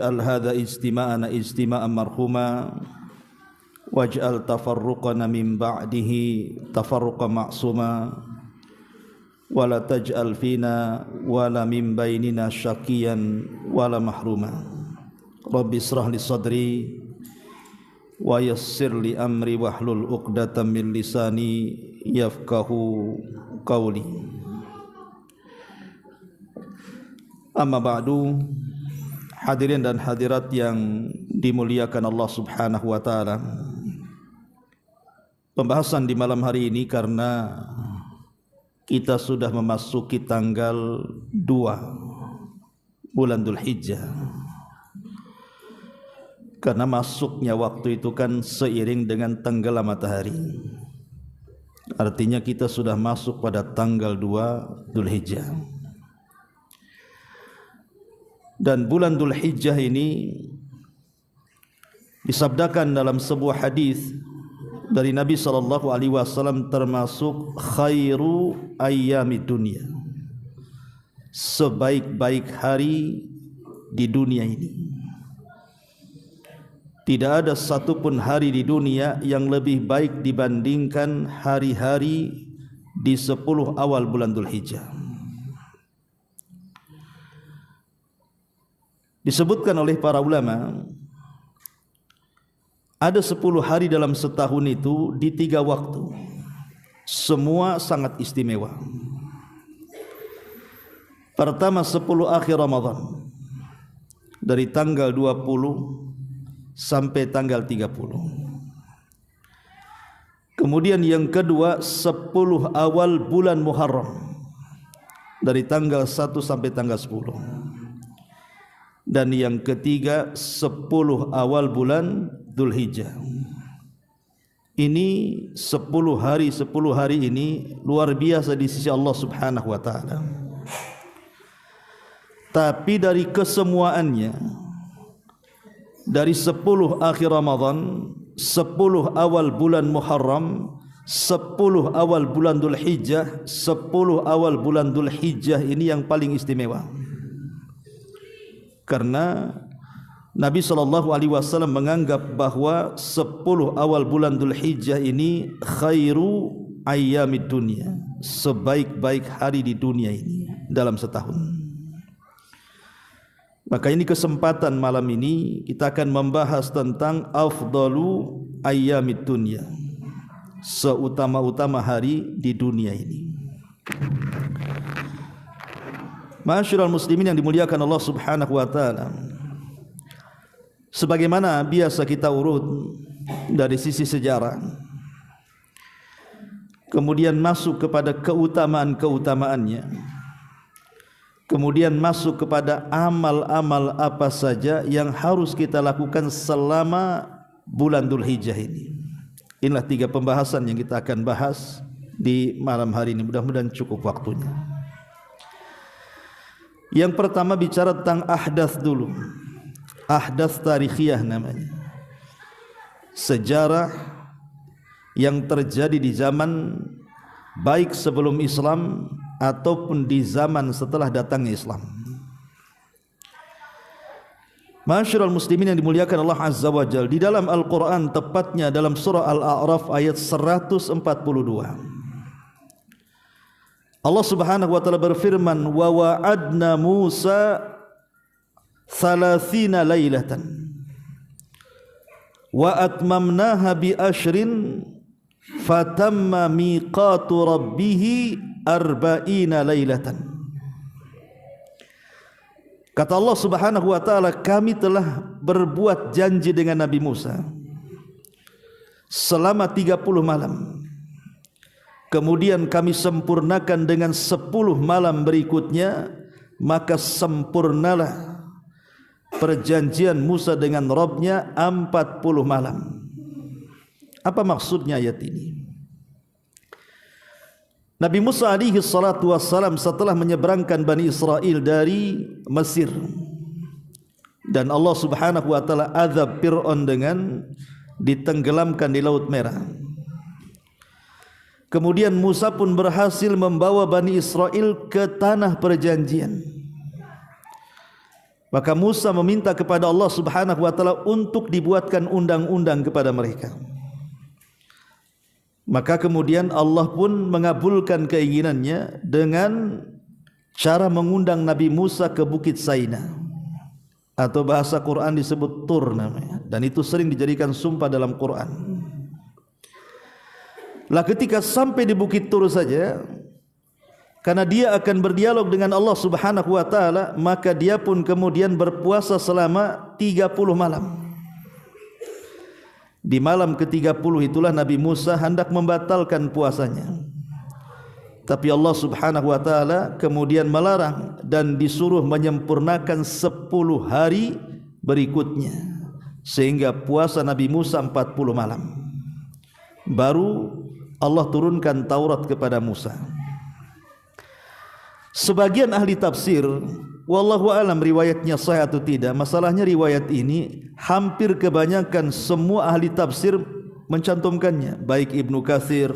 هذا اجتماعنا اجتماعا مرحوما واجعل تفرقنا من بعده تفرقا معصوما ولا تجعل فينا ولا من بيننا شقيا ولا محروما رب اشرح لي صدري ويسر لي أمري واحلل عقدة من لساني يفقهوا قولي أما بعد. Hadirin dan hadirat yang dimuliakan Allah Subhanahu wa taala. Pembahasan di malam hari ini karena kita sudah memasuki tanggal 2 bulan Dzulhijjah. Karena masuknya waktu itu kan seiring dengan tenggelam matahari. Artinya kita sudah masuk pada tanggal 2 Dzulhijjah. Dan bulan Dzulhijjah ini disabdakan dalam sebuah hadis dari Nabi SAW termasuk khairu ayyamid dunya, sebaik-baik hari di dunia ini. Tidak ada satupun hari di dunia yang lebih baik dibandingkan hari-hari di 10 awal bulan Dzulhijjah. Disebutkan oleh para ulama, ada 10 hari dalam setahun itu di 3 waktu. Semua sangat istimewa. Pertama 10 akhir Ramadan, dari tanggal 20 sampai tanggal 30. Kemudian yang kedua 10 awal bulan Muharram, dari tanggal 1 sampai tanggal 10. Dan yang ketiga 10 awal bulan Dzulhijjah. Ini 10 hari ini luar biasa di sisi Allah Subhanahu wa taala. Tapi dari kesemuaannya, dari 10 akhir Ramadan, 10 awal bulan Muharram, 10 awal bulan Dzulhijjah, 10 awal bulan Dzulhijjah ini yang paling istimewa. Karena Nabi SAW menganggap bahwa 10 awal bulan Dzulhijjah ini khairu ayyamid dunya, sebaik-baik hari di dunia ini dalam setahun. Maka ini kesempatan malam ini kita akan membahas tentang afdalu ayyamid dunya, seutama-utama hari di dunia ini. Ma'asyiral muslimin yang dimuliakan Allah Subhanahu wa taala. Sebagaimana biasa kita urut dari sisi sejarah, kemudian masuk kepada keutamaan-keutamaannya, kemudian masuk kepada amal-amal apa saja yang harus kita lakukan selama bulan Dzulhijjah ini. Inilah 3 pembahasan yang kita akan bahas di malam hari ini. Mudah-mudahan cukup waktunya. Yang pertama bicara tentang ahdath dulu. Ahdath tarikhiyah namanya. Sejarah yang terjadi di zaman baik sebelum Islam ataupun di zaman setelah datangnya Islam. Ma'asyiral muslimin yang dimuliakan Allah Azza wa Jalla, di dalam Al-Qur'an, tepatnya dalam surah Al-A'raf ayat 142. Allah Subhanahu wa taala berfirman, wa wa'adna Musa 30 lailatan wa atmamnaha bi ashrin fatamma miqatu rabbih 40 lailatan. Kata Allah Subhanahu wa taala, kami telah berbuat janji dengan Nabi Musa selama 30 malam. Kemudian kami sempurnakan dengan 10 malam berikutnya, maka sempurnalah perjanjian Musa dengan Rabb-Nya 40 malam. Apa maksudnya ayat ini? Nabi Musa alaihi salatu wassalam setelah menyeberangkan Bani Israel dari Mesir, dan Allah Subhanahu wa taala azab Fir'aun dengan ditenggelamkan di Laut Merah. Kemudian Musa pun berhasil membawa Bani Israel ke tanah perjanjian. Maka Musa meminta kepada Allah Subhanahu wa taala untuk dibuatkan undang-undang kepada mereka. Maka kemudian Allah pun mengabulkan keinginannya dengan cara mengundang Nabi Musa ke Bukit Saina, atau bahasa Quran disebut Tur namanya, dan itu sering dijadikan sumpah dalam Quran. Lah ketika sampai di Bukit Tur saja, karena dia akan berdialog dengan Allah Subhanahu wa taala, maka dia pun kemudian berpuasa selama 30 malam. Di malam ke-30 itulah Nabi Musa hendak membatalkan puasanya. Tapi Allah Subhanahu wa taala kemudian melarang dan disuruh menyempurnakan 10 hari berikutnya, sehingga puasa Nabi Musa 40 malam. Baru Allah turunkan Taurat kepada Musa. Sebagian ahli tafsir, wallahu alam riwayatnya sahih atau tidak, masalahnya riwayat ini hampir kebanyakan semua ahli tafsir mencantumkannya, baik Ibnu Katsir,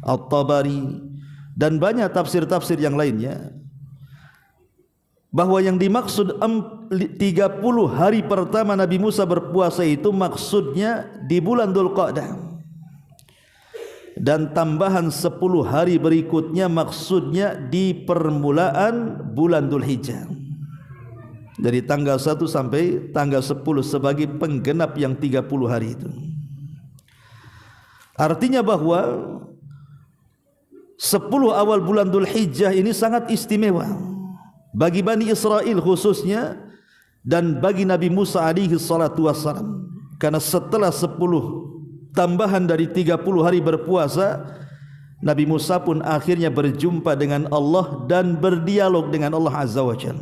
At-Tabari, dan banyak tafsir-tafsir yang lainnya, bahwa yang dimaksud 30 hari pertama Nabi Musa berpuasa itu maksudnya di bulan Dzulqa'dah, dan tambahan 10 hari berikutnya maksudnya di permulaan bulan Dzulhijjah, dari tanggal 1 sampai tanggal 10 sebagai penggenap yang 30 hari itu. Artinya bahwa 10 awal bulan Dzulhijjah ini sangat istimewa bagi Bani Israel khususnya, dan bagi Nabi Musa alaihi salatu wassalam, karena setelah 10 tambahan dari 30 hari berpuasa, Nabi Musa pun akhirnya berjumpa dengan Allah dan berdialog dengan Allah Azza wa Jalla.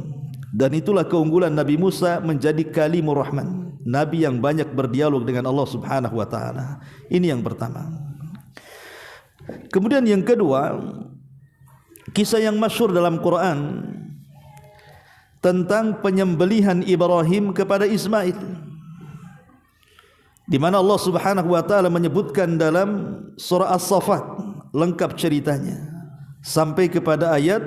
Dan itulah keunggulan Nabi Musa menjadi kalimur rahman, nabi yang banyak berdialog dengan Allah Subhanahu wa taala. Ini yang pertama. Kemudian yang kedua, kisah yang masyhur dalam Quran tentang penyembelihan Ibrahim kepada Ismail, di mana Allah Subhanahu wa taala menyebutkan dalam surah As-Saffat lengkap ceritanya sampai kepada ayat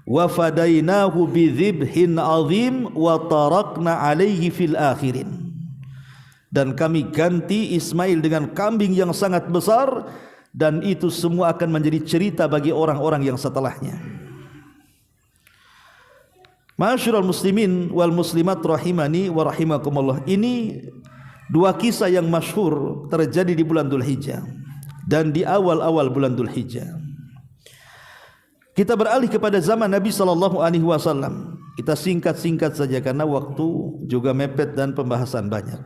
wa fadainahu bidzibhin azim wa tarakna alaihi fil akhirin, dan kami ganti Ismail dengan kambing yang sangat besar, dan itu semua akan menjadi cerita bagi orang-orang yang setelahnya. Ma'asyiral muslimin wal muslimat rahimani wa rahimakumullah, ini dua kisah yang masyhur terjadi di bulan Dzulhijjah dan di awal-awal bulan Dzulhijjah. Kita beralih kepada zaman Nabi sallallahu alaihi wasallam. Kita singkat-singkat saja karena waktu juga mepet dan pembahasan banyak.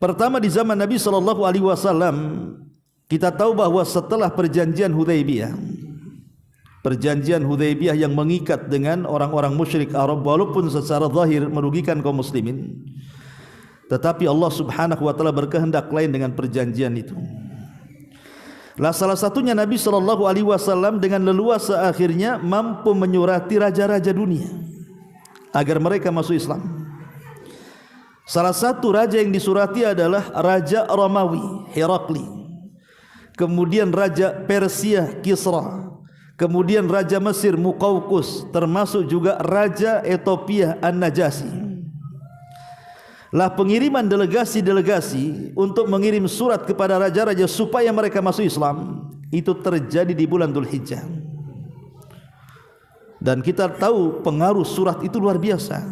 Pertama, di zaman Nabi sallallahu alaihi wasallam, kita tahu bahwa setelah perjanjian Hudaybiyah, perjanjian Hudaybiyah yang mengikat dengan orang-orang musyrik Arab, walaupun secara zahir merugikan kaum muslimin, tetapi Allah Subhanahu wa taala berkehendak lain dengan perjanjian itu. Lah salah satunya Nabi sallallahu alaihi wasallam dengan leluasa akhirnya mampu menyurati raja-raja dunia agar mereka masuk Islam. Salah satu raja yang disurati adalah Raja Romawi Herakli, kemudian Raja Persia Kisra, kemudian Raja Mesir Muqawqus, termasuk juga Raja Ethiopia An-Najasyi. Lah pengiriman delegasi-delegasi untuk mengirim surat kepada raja-raja supaya mereka masuk Islam itu terjadi di bulan Dzulhijjah. Dan kita tahu pengaruh surat itu luar biasa,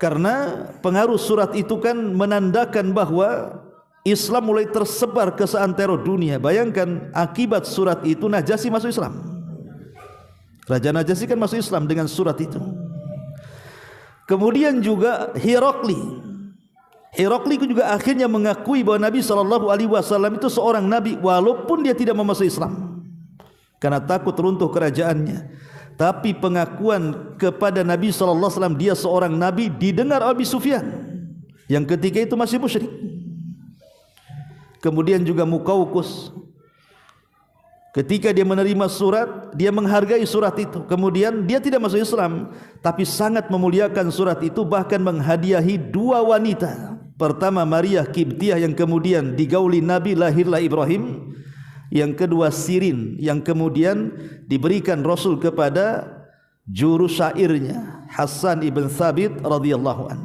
karena pengaruh surat itu kan menandakan bahwa Islam mulai tersebar ke seantero dunia. Bayangkan akibat surat itu Najasyi masuk Islam. Raja Najasyi kan masuk Islam dengan surat itu. Kemudian juga Herakli juga akhirnya mengakui bahwa Nabi SAW itu seorang nabi, walaupun dia tidak memasuk Islam karena takut runtuh kerajaannya. Tapi pengakuan kepada Nabi SAW dia seorang nabi didengar Abi Sufyan yang ketika itu masih musyrik. Kemudian juga Muqawqus, ketika dia menerima surat, dia menghargai surat itu. Kemudian dia tidak masuk Islam, tapi sangat memuliakan surat itu, bahkan menghadiahi dua wanita. Pertama Maria Kibtiyah yang kemudian digauli Nabi, lahirlah Ibrahim. Yang kedua Sirin yang kemudian diberikan Rasul kepada juru syairnya Hasan ibn Thabit radhiyallahu an.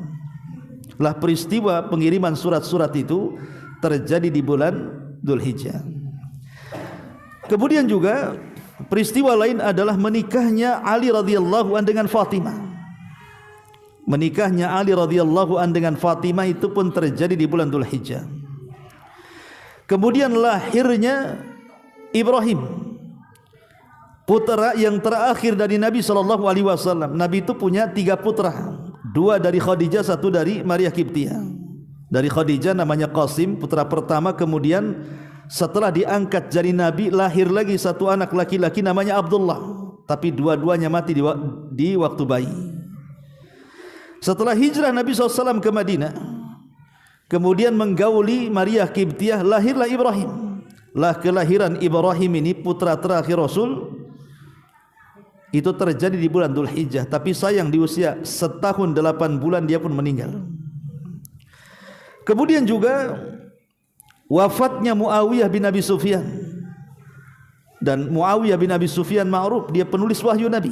Lah peristiwa pengiriman surat-surat itu terjadi di bulan Dzulhijjah. Kemudian juga peristiwa lain adalah menikahnya Ali radhiyallahu an dengan Fatimah. Menikahnya Ali radhiyallahu an dengan Fatimah itu pun terjadi di bulan Dzulhijjah. Kemudian lahirnya Ibrahim, putra yang terakhir dari Nabi SAW. Nabi itu punya 3 putra, 2 dari Khadijah, 1 dari Maria Qibtiyah. Dari Khadijah namanya Qasim, putra pertama. Kemudian setelah diangkat jadi Nabi, lahir lagi 1 anak laki-laki namanya Abdullah, tapi dua-duanya mati di waktu bayi. Setelah hijrah Nabi SAW ke Madinah, kemudian menggauli Maria Qibtiyah, lahirlah Ibrahim. Lah kelahiran Ibrahim ini putra terakhir Rasul itu terjadi di bulan Dzulhijjah, tapi sayang di usia 1 tahun 8 bulan dia pun meninggal. Kemudian juga wafatnya Muawiyah bin Abi Sufyan. Dan Muawiyah bin Abi Sufyan ma'ruf, dia penulis wahyu Nabi.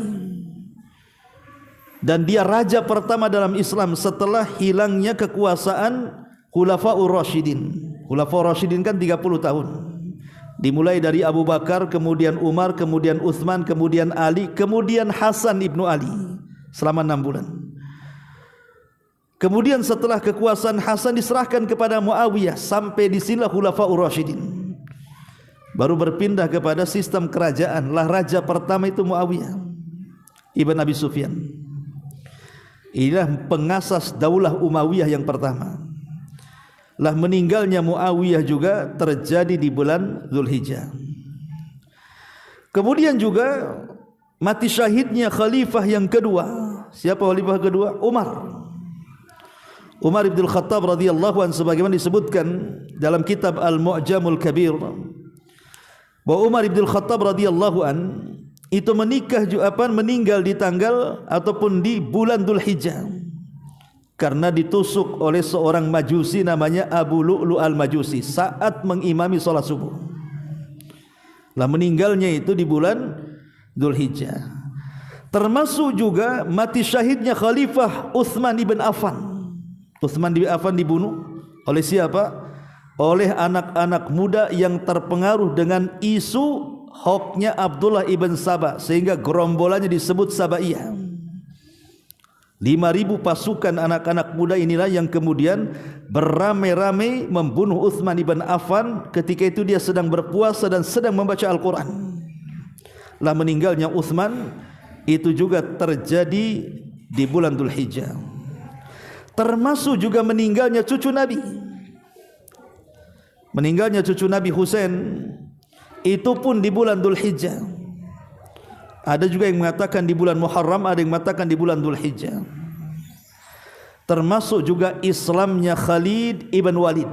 Dan dia raja pertama dalam Islam setelah hilangnya kekuasaan Khulafaur Rasyidin. Khulafaur Rasyidin kan 30 tahun. Dimulai dari Abu Bakar, kemudian Umar, kemudian Utsman, kemudian Ali, kemudian Hasan ibnu Ali selama 6 bulan. Kemudian setelah kekuasaan Hasan diserahkan kepada Muawiyah, sampai di sinilah Khulafaur Rasyidin. Baru berpindah kepada sistem kerajaan. Lah raja pertama itu Muawiyah ibn Abi Sufyan. Inilah pengasas daulah Umayyah yang pertama. Lah meninggalnya Muawiyah juga terjadi di bulan Dzulhijjah. Kemudian juga mati syahidnya khalifah yang kedua. Siapa khalifah kedua? Umar ibn Khattab radhiyallahu anhu, sebagaimana disebutkan dalam kitab Al-Mu'jamul Kabir bahwa Umar ibn Khattab radhiyallahu anhu itu meninggal di tanggal ataupun di bulan Dzulhijjah karena ditusuk oleh seorang majusi namanya Abu Lu'lu' al-Majusi saat mengimami salat subuh. Lah meninggalnya itu di bulan Dzulhijjah. Termasuk juga mati syahidnya Khalifah Utsman ibn Affan. Utsman bin Affan dibunuh oleh siapa? Oleh anak-anak muda yang terpengaruh dengan isu hoknya Abdullah ibn Saba, sehingga gerombolannya disebut Sabaiyah. 5.000 pasukan anak-anak muda inilah yang kemudian beramai-ramai membunuh Utsman ibn Affan ketika itu dia sedang berpuasa dan sedang membaca Al-Quran. Lah meninggalnya Utsman itu juga terjadi di bulan Dzulhijjah. Termasuk juga meninggalnya cucu Nabi. Meninggalnya cucu Nabi Husain itu pun di bulan Dzulhijjah. Ada juga yang mengatakan di bulan Muharram, ada yang mengatakan di bulan Dzulhijjah. Termasuk juga Islamnya Khalid ibn Walid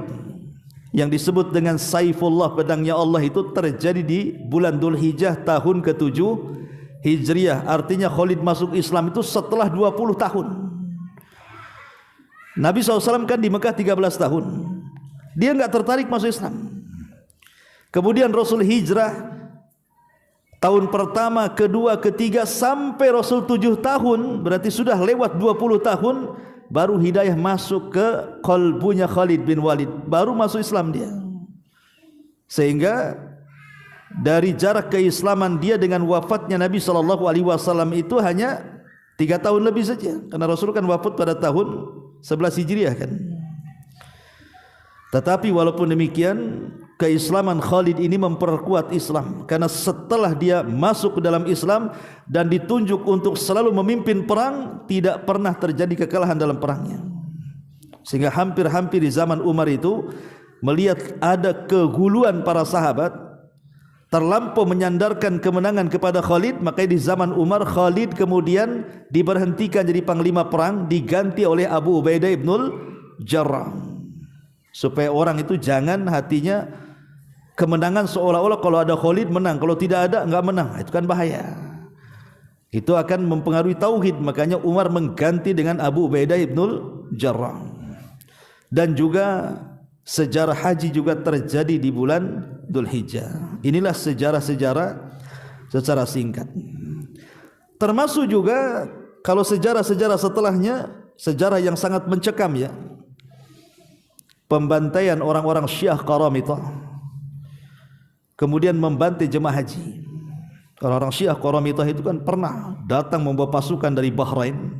yang disebut dengan Saifullah, pedangnya Allah, itu terjadi di bulan Dzulhijjah tahun ke-7 Hijriah. Artinya Khalid masuk Islam itu setelah 20 tahun. Nabi SAW kan di Mekah 13 tahun. Dia enggak tertarik masuk Islam. Kemudian Rasul hijrah tahun pertama, kedua, ketiga, sampai Rasul 7 tahun, berarti sudah lewat 20 tahun, baru hidayah masuk ke qalbunya Khalid bin Walid, baru masuk Islam dia. Sehingga dari jarak keislaman dia dengan wafatnya Nabi SAW itu hanya 3 tahun lebih saja, karena Rasul kan wafat pada tahun 11 Hijriah kan. Tetapi walaupun demikian, keislaman Khalid ini memperkuat Islam, karena setelah dia masuk ke dalam Islam dan ditunjuk untuk selalu memimpin perang, tidak pernah terjadi kekalahan dalam perangnya. Sehingga hampir-hampir di zaman Umar itu melihat ada kehuluan para sahabat, terlampau menyandarkan kemenangan kepada Khalid, maka di zaman Umar Khalid kemudian diberhentikan jadi panglima perang, diganti oleh Abu Ubaidah ibnul Jarrah, supaya orang itu jangan hatinya kemenangan seolah-olah kalau ada Khalid menang, kalau tidak ada enggak menang. Itu kan bahaya, itu akan mempengaruhi tauhid. Makanya Umar mengganti dengan Abu Ubaidah ibnul Jarrah. Dan juga sejarah haji juga terjadi di bulan Dzulhijjah. Inilah sejarah-sejarah secara singkat. Termasuk juga kalau sejarah-sejarah setelahnya, sejarah yang sangat mencekam ya, pembantaian orang-orang Syiah Qaramitah, kemudian membantai jemaah haji. Orang-orang Syiah Qaramitah itu kan pernah datang membawa pasukan dari Bahrain,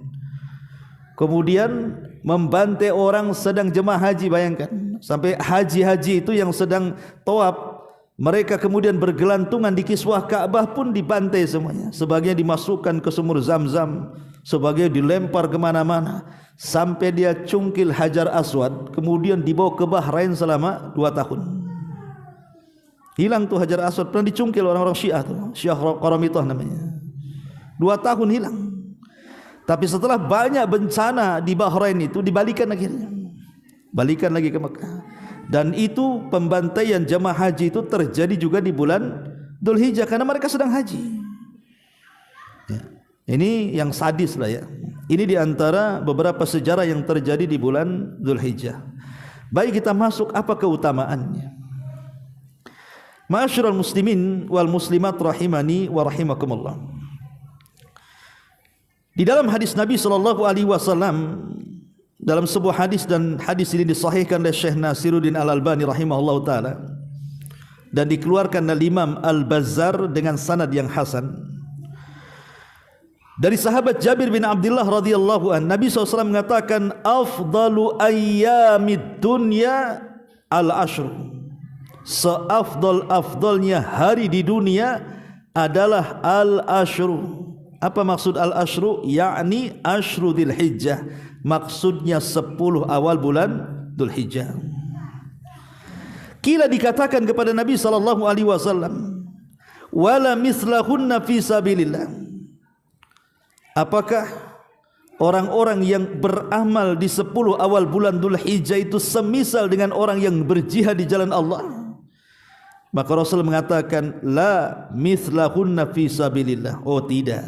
kemudian membantai orang sedang jemaah haji. Bayangkan, sampai haji-haji itu yang sedang tawaf, mereka kemudian bergelantungan di kiswah Ka'bah pun dibantai semuanya. Sebagian dimasukkan ke sumur Zam-Zam, sebagian dilempar kemana-mana, sampai dia cungkil Hajar Aswad, kemudian dibawa ke Bahrain selama 2 tahun. Hilang tuh Hajar Aswad, pernah dicungkil orang-orang Syiah tuh, Syiah Qaramitah namanya. 2 tahun hilang. Tapi setelah banyak bencana di Bahrain itu, dibalikan akhirnya, balikan lagi ke Mekah. Dan itu pembantaian jemaah haji itu terjadi juga di bulan Dzulhijjah karena mereka sedang haji ya. Ini yang sadis lah ya. Ini diantara beberapa sejarah yang terjadi di bulan Dzulhijjah. Baik, kita masuk apa keutamaannya. Ma'asyiral muslimin wal muslimat rahimani wa rahimakumullah. Di dalam hadis Nabi SAW, dalam sebuah hadis, dan hadis ini disahihkan oleh Syekh Nasiruddin Al-Albani rahimahullahu taala dan dikeluarkan oleh Imam Al-Bazzar dengan sanad yang hasan. Dari sahabat Jabir bin Abdullah radhiyallahu an, Nabi SAW mengatakan, afdalu ayyamid dunya al-ashr. Seafdal-afdalnya hari di dunia adalah al-ashru. Apa maksud al-ashru? Yakni ashru Dzulhijjah. Maksudnya 10 awal bulan Dzulhijjah. Kila dikatakan kepada Nabi sallallahu alaihi wasallam, wala mislahunna fi sabilillah. Apakah orang-orang yang beramal di 10 awal bulan Dzulhijjah itu semisal dengan orang yang berjihad di jalan Allah? Maka Rasul mengatakan, la mislahunna fi sabilillah. Oh tidak,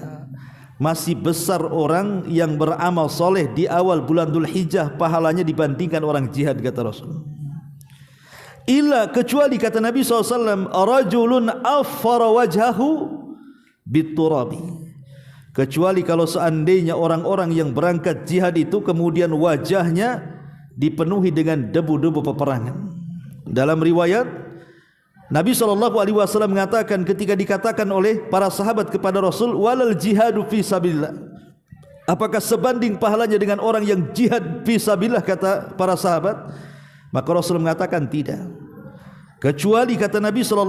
masih besar orang yang beramal soleh di awal bulan Dzulhijjah pahalanya dibandingkan orang jihad, kata Rasul. Illa, kecuali kata Nabi SAW, rajulun affara wajhahu biturabi. Kecuali kalau seandainya orang-orang yang berangkat jihad itu kemudian wajahnya dipenuhi dengan debu-debu peperangan. Dalam riwayat, Nabi SAW mengatakan ketika dikatakan oleh para sahabat kepada Rasul, walal jihadu fi sabilillah, apakah sebanding pahalanya dengan orang yang jihad fi sabilillah, kata para sahabat. Maka Rasul mengatakan tidak. Kecuali kata Nabi SAW,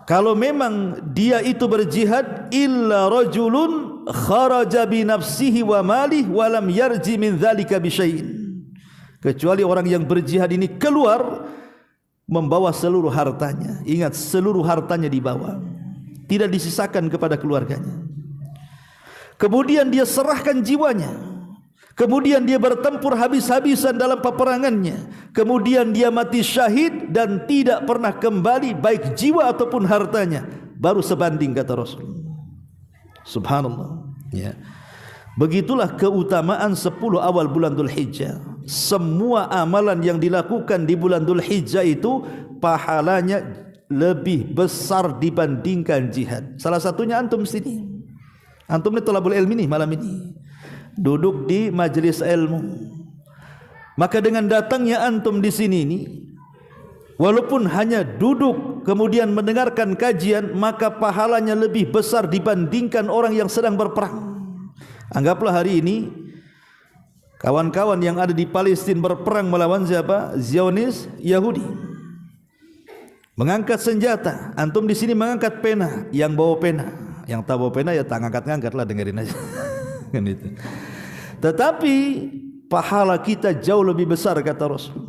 kalau memang dia itu berjihad, illa rajulun kharaja bi nafsihi wa malih wa lam yarji min dzalika bi syai'in. Kecuali orang yang berjihad ini keluar membawa seluruh hartanya. Ingat, seluruh hartanya dibawa, tidak disisakan kepada keluarganya. Kemudian dia serahkan jiwanya, kemudian dia bertempur habis-habisan dalam peperangannya, kemudian dia mati syahid dan tidak pernah kembali baik jiwa ataupun hartanya, baru sebanding, kata Rasul. Subhanallah ya. Begitulah keutamaan 10 awal bulan Dzulhijjah. Semua amalan yang dilakukan di bulan Dzulhijjah itu pahalanya lebih besar dibandingkan jihad. Salah satunya antum sini. Antum ini thalabul ilmi nih malam ini, duduk di majelis ilmu. Maka dengan datangnya antum di sini ini, walaupun hanya duduk kemudian mendengarkan kajian, maka pahalanya lebih besar dibandingkan orang yang sedang berperang. Anggaplah hari ini kawan-kawan yang ada di Palestina berperang melawan siapa? Zionis Yahudi. Mengangkat senjata, antum di sini mengangkat pena, yang bawa pena, yang tak bawa pena ya tak ngangkat-ngangkat lah, dengerin aja. Kan itu. Tetapi pahala kita jauh lebih besar, kata Rasul.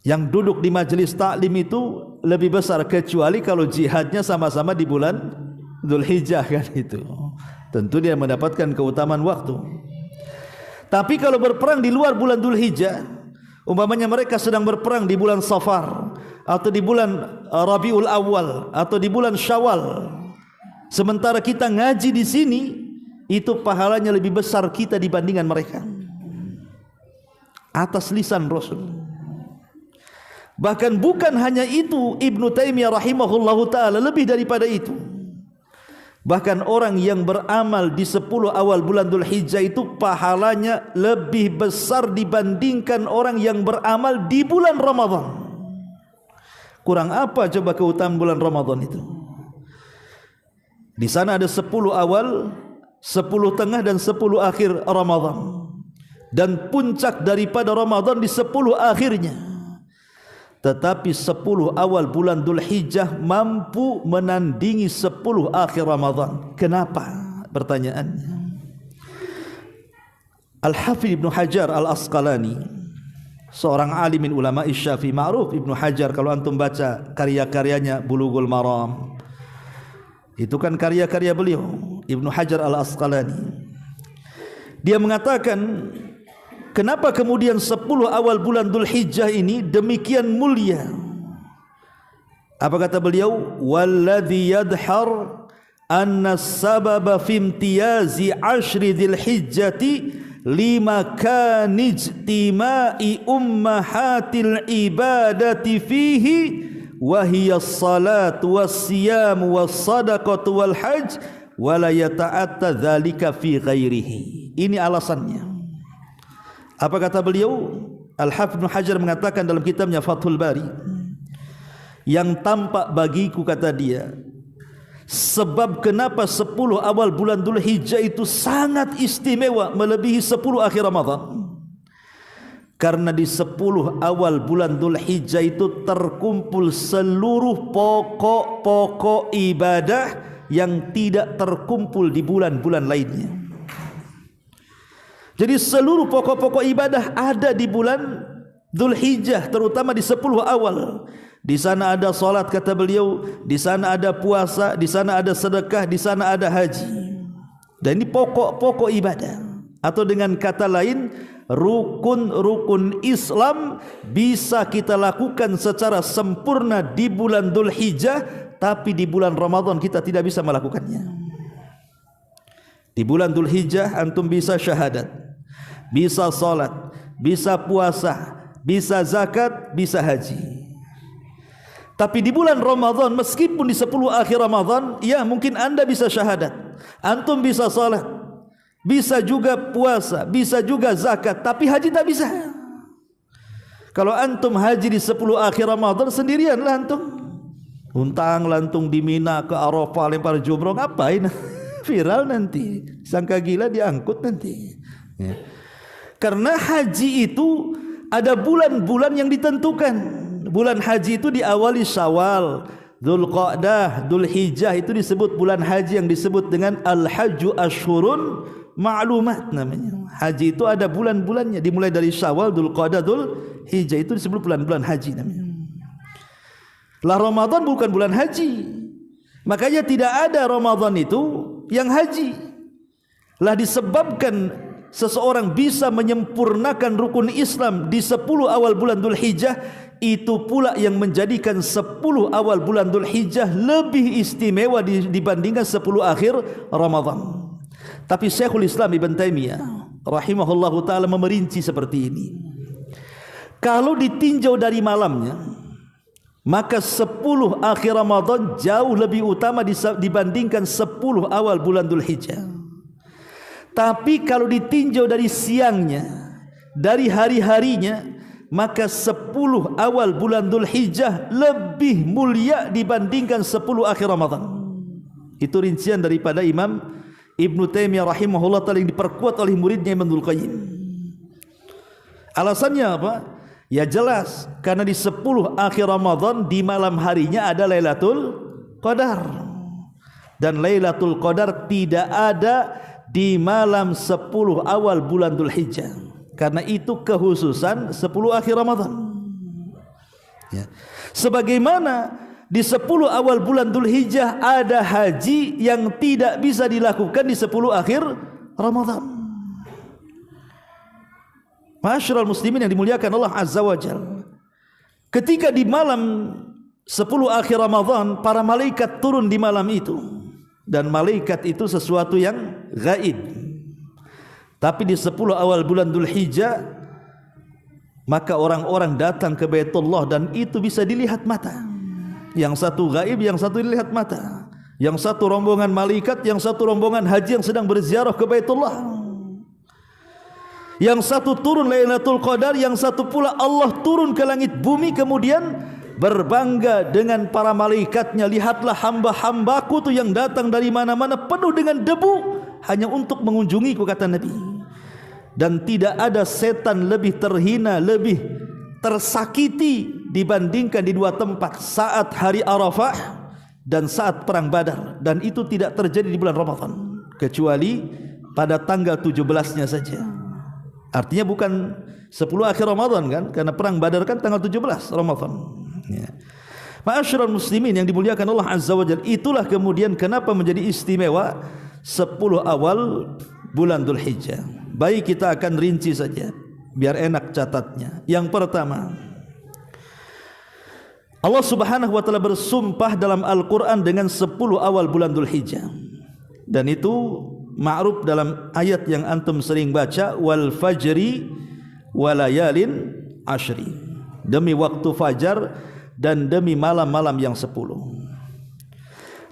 Yang duduk di majelis taklim itu lebih besar, kecuali kalau jihadnya sama-sama di bulan Dzulhijjah, kan itu. Tentu dia mendapatkan keutamaan waktu. Tapi kalau berperang di luar bulan Dzulhijjah, umpamanya mereka sedang berperang di bulan Safar atau di bulan Rabiul Awal atau di bulan Syawal, sementara kita ngaji di sini, itu pahalanya lebih besar kita dibandingkan mereka. Atas lisan Rasul. Bahkan bukan hanya itu, Ibnu Taimiyah rahimahullahu taala lebih daripada itu. Bahkan orang yang beramal di 10 awal bulan Dzulhijjah itu pahalanya lebih besar dibandingkan orang yang beramal di bulan Ramadan. Kurang apa coba keutamaan bulan Ramadan itu? Di sana ada 10 awal, 10 tengah dan 10 akhir Ramadan. Dan puncak daripada Ramadan di 10 akhirnya. Tetapi 10 awal bulan Dzulhijjah mampu menandingi 10 akhir Ramadan. Kenapa? Pertanyaannya. Al-Hafidz Ibnu Hajar Al-Asqalani, seorang alimin ulama Syafi'i ma'ruf. Ibnu Hajar kalau antum baca karya-karyanya Bulughul Maram, itu kan karya-karya beliau, Ibnu Hajar Al-Asqalani. Dia mengatakan, kenapa kemudian 10 awal bulan Dzulhijjah ini demikian mulia? Apa kata beliau? Walladzi yadhar anna sababa fi imtiyazi 'ashri Dzulhijjati lima kan ijtima'i ummahatil ibadati fihi wa hiya as-salat was-siyam was-sadaqatu wal hajj wa la yata'atta dzalika fi ghairihi. Ini alasannya. Apa kata beliau? Al-Hafidz Ibnu Hajar mengatakan dalam kitabnya Fathul Bari, yang tampak bagiku, kata dia, sebab kenapa 10 awal bulan Dzulhijjah itu sangat istimewa melebihi 10 akhir Ramadan, karena di 10 awal bulan Dzulhijjah itu terkumpul seluruh pokok-pokok ibadah yang tidak terkumpul di bulan-bulan lainnya. Jadi seluruh pokok-pokok ibadah ada di bulan Dzulhijjah, terutama di 10 awal. Di sana ada salat, kata beliau, di sana ada puasa, di sana ada sedekah, di sana ada haji. Dan ini pokok-pokok ibadah. Atau dengan kata lain, rukun-rukun Islam bisa kita lakukan secara sempurna di bulan Dzulhijjah, tapi di bulan Ramadan kita tidak bisa melakukannya. Di bulan Dzulhijjah antum bisa syahadat, bisa salat, bisa puasa, bisa zakat, bisa haji. Tapi di bulan Ramadan, meskipun di 10 akhir Ramadan, ya mungkin anda bisa syahadat, antum bisa salat, bisa juga puasa, bisa juga zakat, tapi haji tak bisa. Kalau antum haji di 10 akhir Ramadan, sendirianlah antum, untang lantung di Mina ke Arafah lempar jumroh, ngapain? Viral nanti, sangka gila diangkut nanti ya. Karena haji itu ada bulan-bulan yang ditentukan. Bulan haji itu diawali Syawal, Dzulqa'dah, Dzulhijjah, itu disebut bulan haji yang disebut dengan Al-Hajju Ashhurun Ma'lumat namanya. Haji itu ada bulan-bulannya, dimulai dari Syawal, Dzulqa'dah, Dzulhijjah, itu disebut bulan-bulan haji namanya. Lah Ramadan bukan bulan haji, makanya tidak ada Ramadan itu yang haji. Lah disebabkan seseorang bisa menyempurnakan rukun Islam di 10 awal bulan Dzulhijjah, itu pula yang menjadikan 10 awal bulan Dzulhijjah lebih istimewa dibandingkan 10 akhir Ramadan. Tapi Syekhul Islam Ibn Taimiyah rahimahullahu ta'ala memerinci seperti ini. Kalau ditinjau dari malamnya, maka 10 akhir Ramadan jauh lebih utama dibandingkan 10 awal bulan Dzulhijjah. Tapi kalau ditinjau dari siangnya, dari hari-harinya, maka 10 awal bulan Dzulhijjah lebih mulia dibandingkan 10 akhir Ramadan. Itu rincian daripada Imam Ibnu Taimiyah rahimahullah ta'ala yang diperkuat oleh muridnya Ibnu Qayyim. Alasannya apa? Ya jelas, karena di 10 akhir Ramadan di malam harinya ada Lailatul Qadar. Dan Lailatul Qadar tidak ada di malam 10 awal bulan Dzulhijjah. Karena itu kekhususan 10 akhir Ramadan. Ya. Sebagaimana di 10 awal bulan Dzulhijjah ada haji yang tidak bisa dilakukan di 10 akhir Ramadan. Ma'asyiral muslimin yang dimuliakan Allah Azza wa Jalla, ketika di malam 10 akhir Ramadan para malaikat turun di malam itu, dan malaikat itu sesuatu yang gaib. Tapi di 10 awal bulan Dzulhijjah maka orang-orang datang ke Baitullah dan itu bisa dilihat mata. Yang satu gaib, yang satu dilihat mata. yang satu rombongan malaikat, yang satu rombongan haji yang sedang berziarah ke Baitullah. Yang satu turun Lailatul Qadar, yang satu pula Allah turun ke langit bumi kemudian berbangga dengan para malaikatnya. Lihatlah hamba-hambaku tu yang datang dari mana-mana penuh dengan debu hanya untuk mengunjungiku, kata Nabi. Dan tidak ada setan lebih terhina, lebih tersakiti dibandingkan di dua tempat, saat hari Arafah dan saat perang Badar. Dan itu tidak terjadi di bulan Ramadan kecuali pada tanggal 17-nya saja. Artinya bukan 10 akhir Ramadan kan, karena perang Badar kan tanggal 17 Ramadan. Ya. Ma'asyiral muslimin yang dimuliakan Allah Azza wa Jalla, itulah kemudian kenapa menjadi istimewa 10 awal bulan Dzulhijjah. Baik, kita akan rinci saja biar enak catatnya. Yang pertama, Allah Subhanahu wa taala bersumpah dalam Al-Qur'an dengan 10 awal bulan Dzulhijjah. Dan itu ma'ruf dalam ayat yang antum sering baca, wal fajri walayalin ashri, demi waktu fajar dan demi malam-malam yang 10.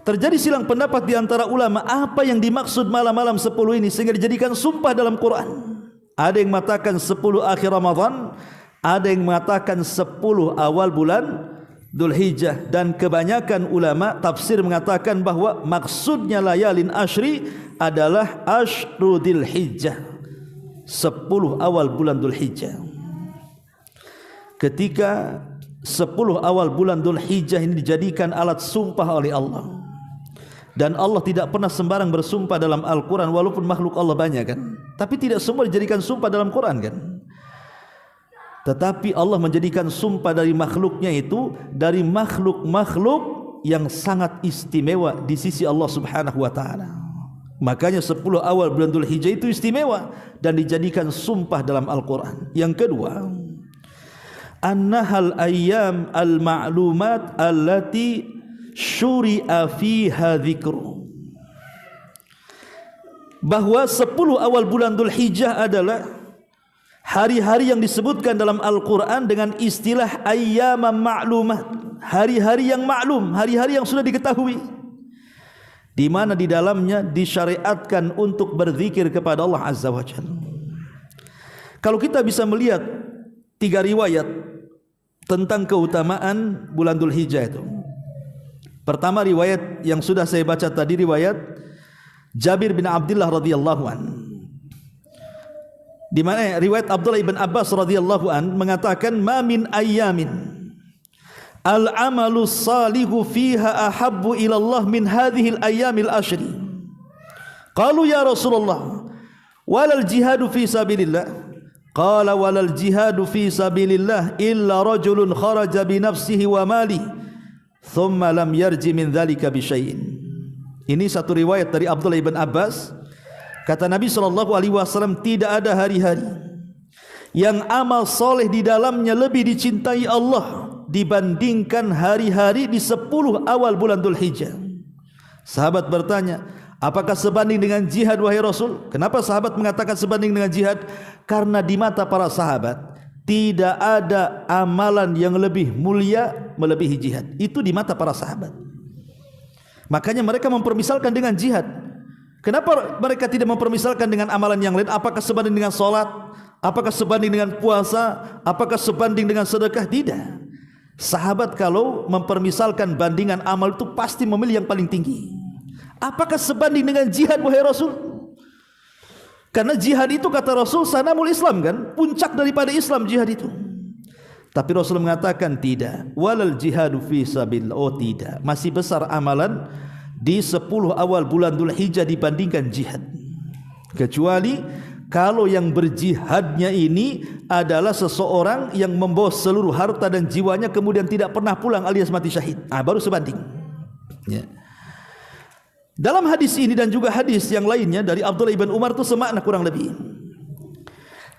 Terjadi silang pendapat di antara ulama apa yang dimaksud malam-malam 10 ini sehingga dijadikan sumpah dalam Quran. Ada yang mengatakan 10 akhir Ramadan, ada yang mengatakan 10 awal bulan Dzulhijjah, dan kebanyakan ulama tafsir mengatakan bahwa maksudnya layalin ashri adalah Ashru Dzulhijjah, 10 awal bulan Dzulhijjah. Ketika 10 awal bulan Dzulhijjah ini dijadikan alat sumpah oleh Allah, dan Allah tidak pernah sembarang bersumpah dalam Al-Quran, walaupun makhluk Allah banyak kan, tapi tidak semua dijadikan sumpah dalam Quran kan. Tetapi Allah menjadikan sumpah dari makhluknya itu dari makhluk-makhluk yang sangat istimewa di sisi Allah Subhanahu wa taala. Makanya 10 awal bulan Dzulhijjah itu istimewa dan dijadikan sumpah dalam Al-Quran. Yang kedua, annahal ayyam al-ma'lumat allati syuri'a fiha dzikru, bahwa 10 awal bulan Dzulhijjah adalah hari-hari yang disebutkan dalam Al-Quran dengan istilah ayyamam ma'lumat, hari-hari yang maklum, hari-hari yang sudah diketahui, di mana di dalamnya disyariatkan untuk berzikir kepada Allah Azza wa Jalla. Kalau kita bisa melihat 3 riwayat tentang keutamaan bulan Dzulhijjah itu. Pertama, riwayat yang sudah saya baca tadi, riwayat Jabir bin Abdullah radhiyallahu an, di mana riwayat Abdullah ibn Abbas radhiyallahu an mengatakan, ma min ayyamin al-amalu salihu fiha ahabbu ila Allah min hadhihi al-ayyamil ashri. Qalu ya Rasulullah, walal jihadu fi sabilillah? Qala walal jihadu fi sabilillah illa rajulun kharaja bi nafsihi wa mali thumma lam yarji min dhalika bi syai'in. Ini satu riwayat dari Abdullah ibn Abbas. Kata Nabi SAW, tidak ada hari-hari yang amal soleh di dalamnya lebih dicintai Allah dibandingkan hari-hari di 10 awal bulan Dzulhijjah. Sahabat bertanya, apakah sebanding dengan jihad wahai Rasul? Kenapa sahabat mengatakan sebanding dengan jihad? Karena di mata para sahabat tidak ada amalan yang lebih mulia melebihi jihad. Itu di mata para sahabat. Makanya mereka mempermisalkan dengan jihad. Kenapa mereka tidak mempermisalkan dengan amalan yang lain? Apakah sebanding dengan solat? Apakah sebanding dengan puasa? Apakah sebanding dengan sedekah? Tidak. Sahabat kalau mempermisalkan bandingan amal itu pasti memilih yang paling tinggi. Apakah sebanding dengan jihad wahai Rasul? Karena jihad itu kata Rasul sanamul Islam kan, puncak daripada Islam jihad itu. Tapi Rasul mengatakan tidak. Walal jihadu fi sabilillah. Oh tidak, masih besar amalan di 10 awal bulan Dzulhijjah dibandingkan jihad. Kecuali kalau yang berjihadnya ini adalah seseorang yang membawa seluruh harta dan jiwanya kemudian tidak pernah pulang alias mati syahid. Baru sebanding. Ya. Dalam hadis ini dan juga hadis yang lainnya dari Abdullah ibn Umar itu semakna kurang lebih,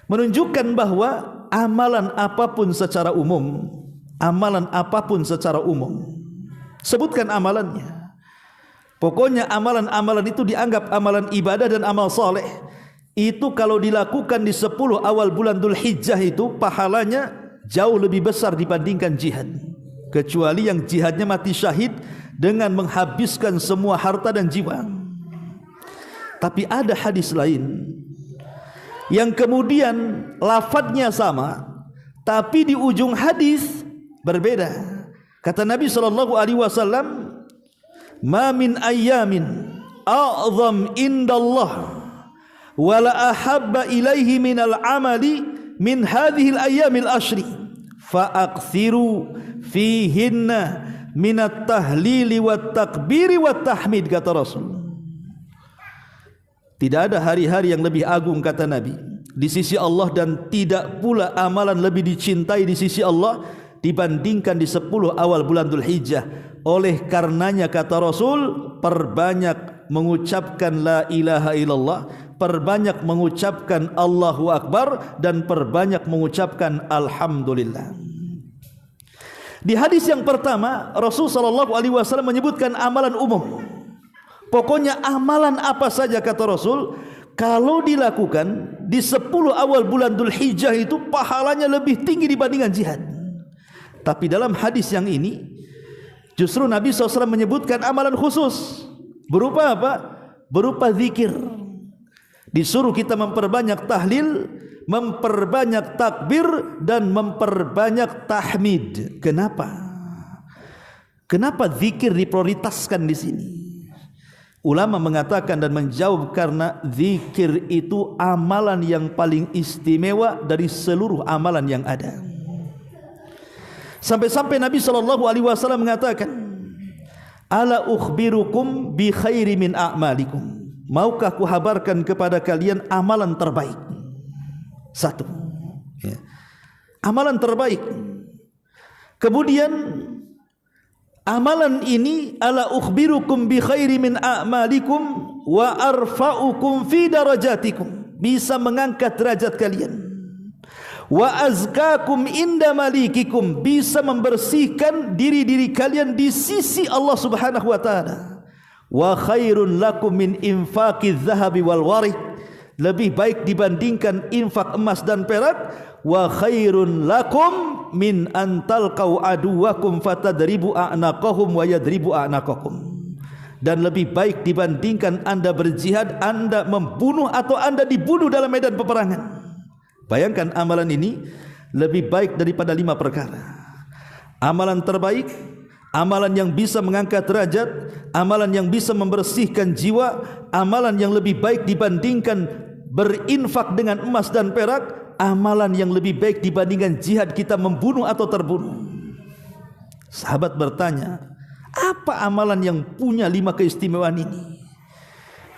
menunjukkan bahwa amalan apapun secara umum, sebutkan amalannya. Pokoknya amalan-amalan itu dianggap amalan ibadah dan amal soleh. Itu kalau dilakukan di 10 awal bulan Dzulhijjah itu pahalanya jauh lebih besar dibandingkan jihad. Kecuali yang jihadnya mati syahid dengan menghabiskan semua harta dan jiwa. Tapi ada hadis lain yang kemudian lafadznya sama, tapi di ujung hadis berbeda. Kata Nabi SAW, "Ma min ayyamin a'zam indallah wa la ahabba ilaihi minal amali min hadhil ayyamil ashri fa akthiru fihinna minat tahlili wat takbiri wat tahmid," kata Rasul. Tidak ada hari-hari yang lebih agung, kata Nabi, di sisi Allah, dan tidak pula amalan lebih dicintai di sisi Allah dibandingkan di 10 awal bulan Dzulhijjah. Oleh karenanya, kata Rasul, perbanyak mengucapkan la ilaha illallah, perbanyak mengucapkan Allahu Akbar, dan perbanyak mengucapkan alhamdulillah. Di hadis yang pertama, Rasul SAW menyebutkan amalan umum. Pokoknya amalan apa saja, kata Rasul, kalau dilakukan di 10 awal bulan Dzulhijjah itu pahalanya lebih tinggi dibandingkan jihad. Tapi dalam hadis yang ini justru Nabi SAW menyebutkan amalan khusus. Berupa apa? Berupa zikir. Disuruh kita memperbanyak tahlil, memperbanyak takbir, dan memperbanyak tahmid. Kenapa? Kenapa zikir diprioritaskan di sini? Ulama mengatakan dan menjawab karena zikir itu amalan yang paling istimewa dari seluruh amalan yang ada. Sampai-sampai Nabi SAW mengatakan, "Ala ukhbirukum bi khairi min a'malikum." Maukah ku habarkan kepada kalian amalan terbaik? Satu, ya, amalan terbaik. Kemudian amalan ini, ala ukhbirukum bi khairi min a'malikum wa arfa'ukum fi darajatikum, bisa mengangkat derajat kalian. Wa azkakum inda malikikum, bisa membersihkan diri-diri kalian di sisi Allah Subhanahu wa taala. Wa khairun lakum min infaqiz zahabi wal warith, lebih baik dibandingkan infak emas dan perak. Wa khairun lakum min antalqau aduwakum fatadribu a'naqahum wa yadribu a'naqakum, dan lebih baik dibandingkan Anda berjihad, Anda membunuh atau Anda dibunuh dalam medan peperangan. Bayangkan amalan ini lebih baik daripada 5 perkara. Amalan terbaik, amalan yang bisa mengangkat derajat, amalan yang bisa membersihkan jiwa, amalan yang lebih baik dibandingkan berinfak dengan emas dan perak, amalan yang lebih baik dibandingkan jihad kita membunuh atau terbunuh. Sahabat bertanya, apa amalan yang punya 5 keistimewaan ini?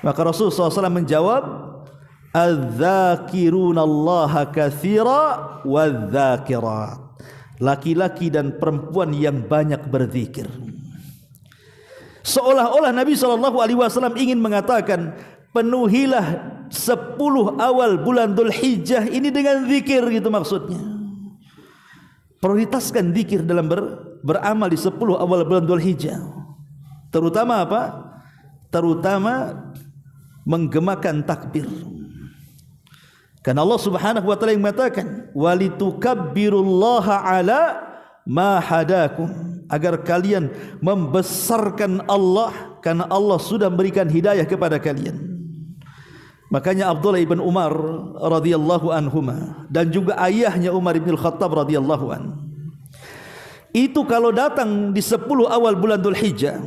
Maka Rasulullah SAW menjawab, "Adz-dzakirunallaha katsira wadz-dzakirat." Laki-laki dan perempuan yang banyak berzikir. Seolah-olah Nabi SAW ingin mengatakan, penuhilah 10 awal bulan Dzulhijjah ini dengan zikir, gitu maksudnya. Prioritaskan zikir dalam beramal di 10 awal bulan Dzulhijjah. Terutama apa? Terutama menggemakan takbir. Karena Allah Subhanahu wa taala yang mengatakan, "Walitukabbirullaha ala ma hadakum," agar kalian membesarkan Allah karena Allah sudah memberikan hidayah kepada kalian. Makanya Abdullah ibn Umar radhiyallahu anhuma dan juga ayahnya Umar ibn Khattab radhiyallahu an, itu kalau datang di 10 awal bulan Dzulhijjah,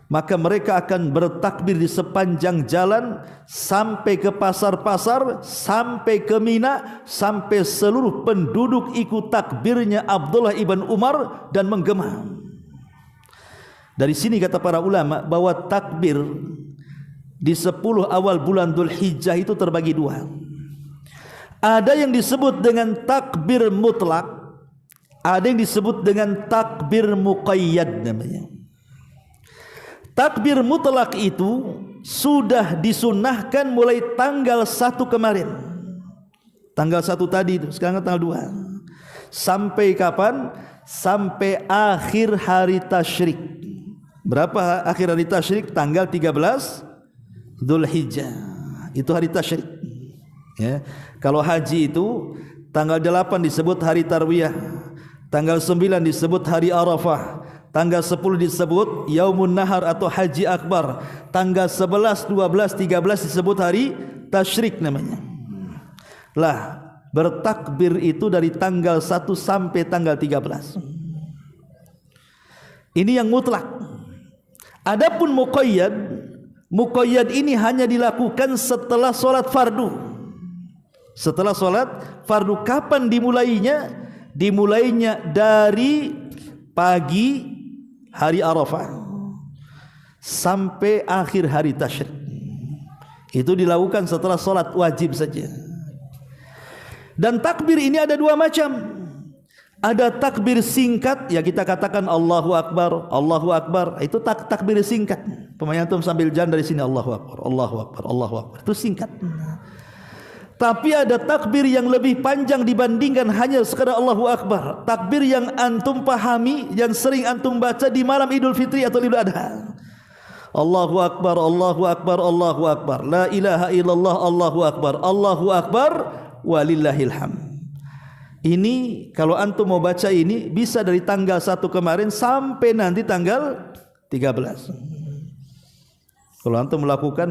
maka mereka akan bertakbir di sepanjang jalan, sampai ke pasar-pasar, sampai ke Mina, sampai seluruh penduduk ikut takbirnya Abdullah ibn Umar dan menggema. Dari sini kata para ulama bahwa takbir di 10 awal bulan Dzulhijjah itu terbagi 2. Ada yang disebut dengan takbir mutlak, ada yang disebut dengan takbir muqayyad namanya. Takbir mutlak itu sudah disunnahkan mulai tanggal 1 kemarin. Tanggal 1 tadi itu, sekarang tanggal 2. Sampai kapan? Sampai akhir hari tasyrik. Berapa akhir hari tasyrik? Tanggal 13 Dzulhijjah. Itu hari tasyrik. Ya. Kalau haji itu tanggal 8 disebut hari tarwiyah, tanggal 9 disebut hari Arafah, Tanggal 10 disebut Yaumun Nahar atau Haji Akbar. Tanggal 11, 12, 13 disebut hari Tasyrik namanya. Lah, bertakbir itu dari tanggal 1 sampai tanggal 13. Ini yang mutlak. Adapun muqayyad ini hanya dilakukan setelah solat fardu. Setelah solat fardu. Kapan dimulainya? Dimulainya dari pagi hari Arafah sampai akhir hari Tasyrik. Itu dilakukan setelah solat wajib saja. Dan takbir ini ada dua macam. Ada takbir singkat, ya kita katakan Allahu Akbar, Allahu Akbar. Itu takbir singkat. Pemanyantum sambil jalan dari sini Allahu Akbar, Allahu Akbar, Allahu Akbar. Itu singkat. Tapi ada takbir yang lebih panjang dibandingkan hanya sekadar Allahu Akbar. Takbir yang antum pahami, yang sering antum baca di malam Idul Fitri atau Idul Adha. Allahu Akbar, Allahu Akbar, Allahu Akbar. La ilaha illallah, Allahu Akbar, Allahu Akbar, walillahil hamd. Ini kalau antum mau baca ini bisa dari tanggal 1 kemarin sampai nanti tanggal 13. Kalau antum melakukan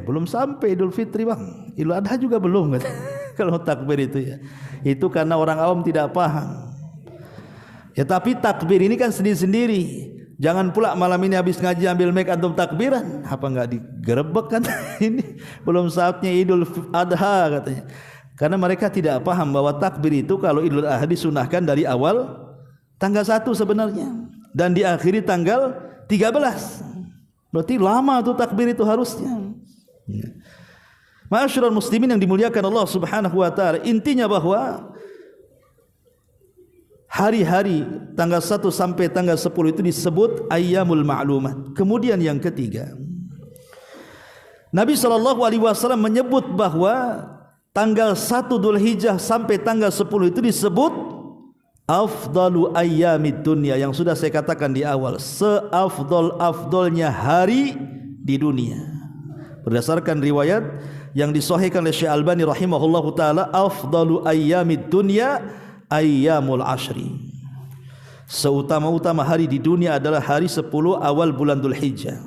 belum sampai Idul Fitri bang, Idul Adha juga belum. Kalau takbir itu ya, itu karena orang awam tidak paham. Ya tapi takbir ini kan sendiri-sendiri. Jangan pula malam ini habis ngaji ambil mic antum takbiran, apa enggak digerebek kan? Ini belum saatnya Idul Adha katanya. Karena mereka tidak paham bahwa takbir itu kalau Idul Adha disunahkan dari awal tanggal 1 sebenarnya dan diakhiri tanggal 13. Berarti lama tuh takbir itu harusnya. Ma'asyiral muslimin yang dimuliakan Allah Subhanahu wa taala, intinya bahwa hari-hari tanggal 1 sampai tanggal 10 itu disebut ayyamul ma'lumat. Kemudian yang ketiga, Nabi SAW menyebut bahwa tanggal 1 Dzulhijjah sampai tanggal 10 itu disebut afdalu ayyamid dunya, yang sudah saya katakan di awal, seafdol-afdolnya hari di dunia. Berdasarkan riwayat yang disahihkan oleh Syekh Albani rahimahullahu taala, afdalu ayyamid dunya ayyamul ashri. Seutama-utama hari di dunia adalah hari 10 awal bulan Dzulhijjah.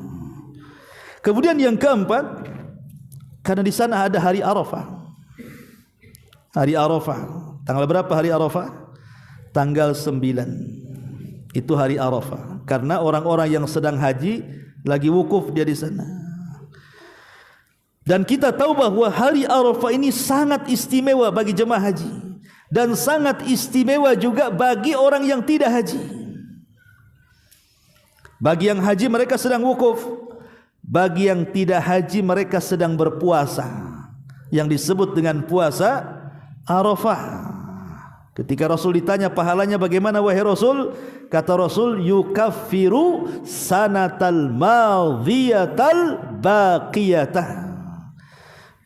Kemudian yang keempat, karena di sana ada hari Arafah. Hari Arafah. Tanggal berapa hari Arafah? Tanggal 9. Itu hari Arafah. Karena orang-orang yang sedang haji lagi wukuf dia di sana. Dan kita tahu bahwa hari Arafah ini sangat istimewa bagi jemaah haji dan sangat istimewa juga bagi orang yang tidak haji. Bagi yang haji mereka sedang wukuf, bagi yang tidak haji mereka sedang berpuasa, yang disebut dengan puasa Arafah. Ketika Rasul ditanya pahalanya bagaimana wahai Rasul, kata Rasul, yukaffiru sanatal madhiyatal baqiyatah,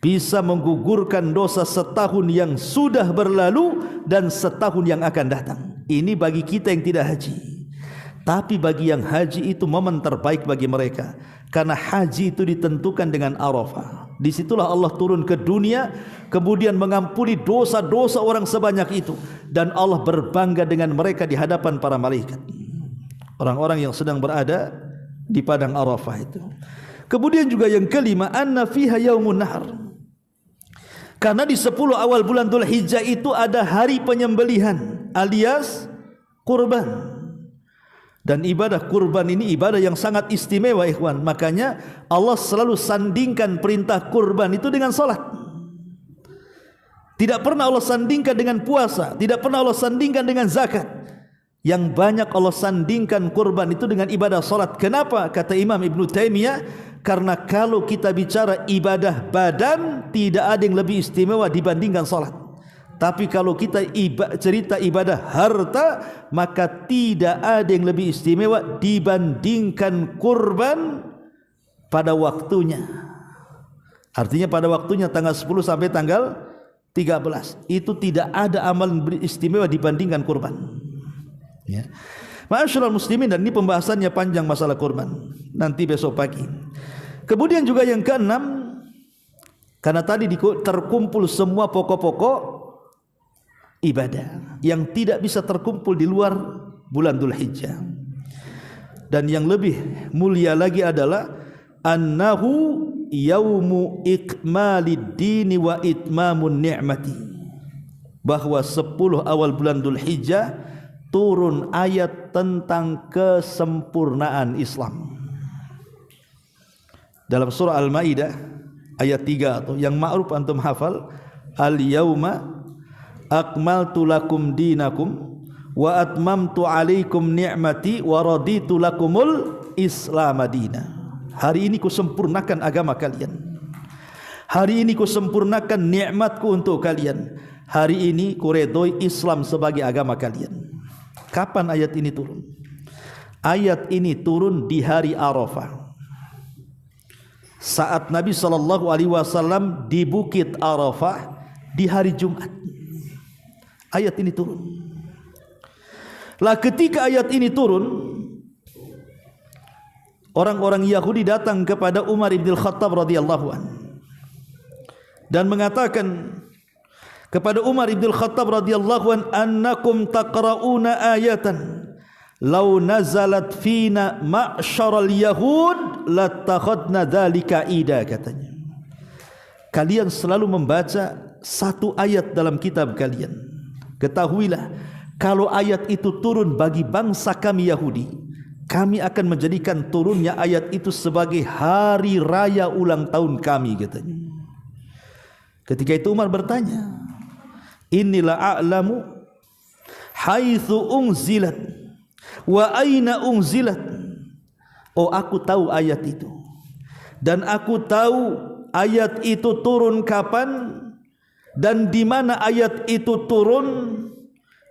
bisa menggugurkan dosa setahun yang sudah berlalu dan setahun yang akan datang. Ini bagi kita yang tidak haji. Tapi bagi yang haji itu momen terbaik bagi mereka, karena haji itu ditentukan dengan Arafah. Disitulah Allah turun ke dunia, kemudian mengampuni dosa-dosa orang sebanyak itu, dan Allah berbangga dengan mereka di hadapan para malaikat, orang-orang yang sedang berada di padang Arafah itu. Kemudian juga yang kelima, anna fiha yaumun nahar, karena di 10 awal bulan Dzulhijjah itu ada hari penyembelihan alias kurban. Dan ibadah kurban ini ibadah yang sangat istimewa ikhwan. Makanya Allah selalu sandingkan perintah kurban itu dengan salat. Tidak pernah Allah sandingkan dengan puasa, tidak pernah Allah sandingkan dengan zakat. Yang banyak Allah sandingkan kurban itu dengan ibadah salat. Kenapa? Kata Imam Ibnu Taimiyah, karena kalau kita bicara ibadah badan, tidak ada yang lebih istimewa dibandingkan salat. Tapi kalau kita cerita ibadah harta, maka tidak ada yang lebih istimewa dibandingkan kurban pada waktunya. Artinya pada waktunya tanggal 10 sampai tanggal 13. Itu tidak ada amalan istimewa dibandingkan kurban. Ya. Ma'asyiral muslimin, dan ini pembahasannya panjang masalah kurban. Nanti besok pagi. Kemudian juga yang keenam, karena tadi terkumpul semua pokok-pokok ibadah yang tidak bisa terkumpul di luar bulan Dzulhijjah. dan yang lebih mulia lagi adalah annahu yaumu ikmalid dini wa itmamun ni'mati, bahwa 10 awal bulan Dzulhijjah turun ayat tentang kesempurnaan Islam. Dalam surah Al-Maidah ayat 3 atau yang ma'ruf antum hafal, al-yauma akmaltu lakum dinakum wa atmamtu alaikum ni'mati wa raditu lakumul Islam madina. Hari ini kusempurnakan agama kalian. Hari ini kusempurnakan nikmatku untuk kalian. Hari ini kuredoi Islam sebagai agama kalian. Kapan ayat ini turun? Ayat ini turun di hari Arafah. Saat Nabi SAW di Bukit Arafah di hari Jumat. Ayat ini turun. Lah ketika ayat ini turun, orang-orang Yahudi datang kepada Umar bin Khattab radhiyallahu anhu dan mengatakan kepada Umar bin Khattab radhiyallahu anhu, annakum taqra'una ayatan law nazalat fina ma'syaral yahud latakhadna dzalika ida, katanya. Kalian selalu membaca satu ayat dalam kitab kalian. Ketahuilah, kalau ayat itu turun bagi bangsa kami Yahudi, kami akan menjadikan turunnya ayat itu sebagai hari raya ulang tahun kami, katanya. Ketika itu Umar bertanya, inilah a'lamu haitsu unzilat wa aina unzilat. Oh, aku tahu ayat itu, dan aku tahu ayat itu turun kapan dan di mana ayat itu turun.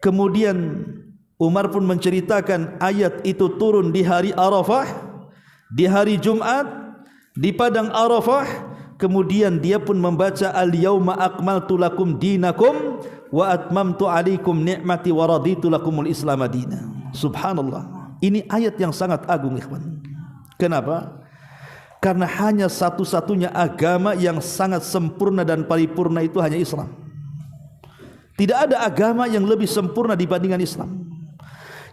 Kemudian Umar pun menceritakan ayat itu turun di hari Arafah, di hari Jumat, di padang Arafah. Kemudian dia pun membaca al-yauma akmaltu lakum dinakum wa atmamtu alaikum ni'mati wa raditu lakumul Islam madina. Subhanallah, ini ayat yang sangat agung, ikhwan. Kenapa? Karena hanya satu-satunya agama yang sangat sempurna dan paripurna itu hanya Islam. Tidak ada agama yang lebih sempurna dibandingkan Islam,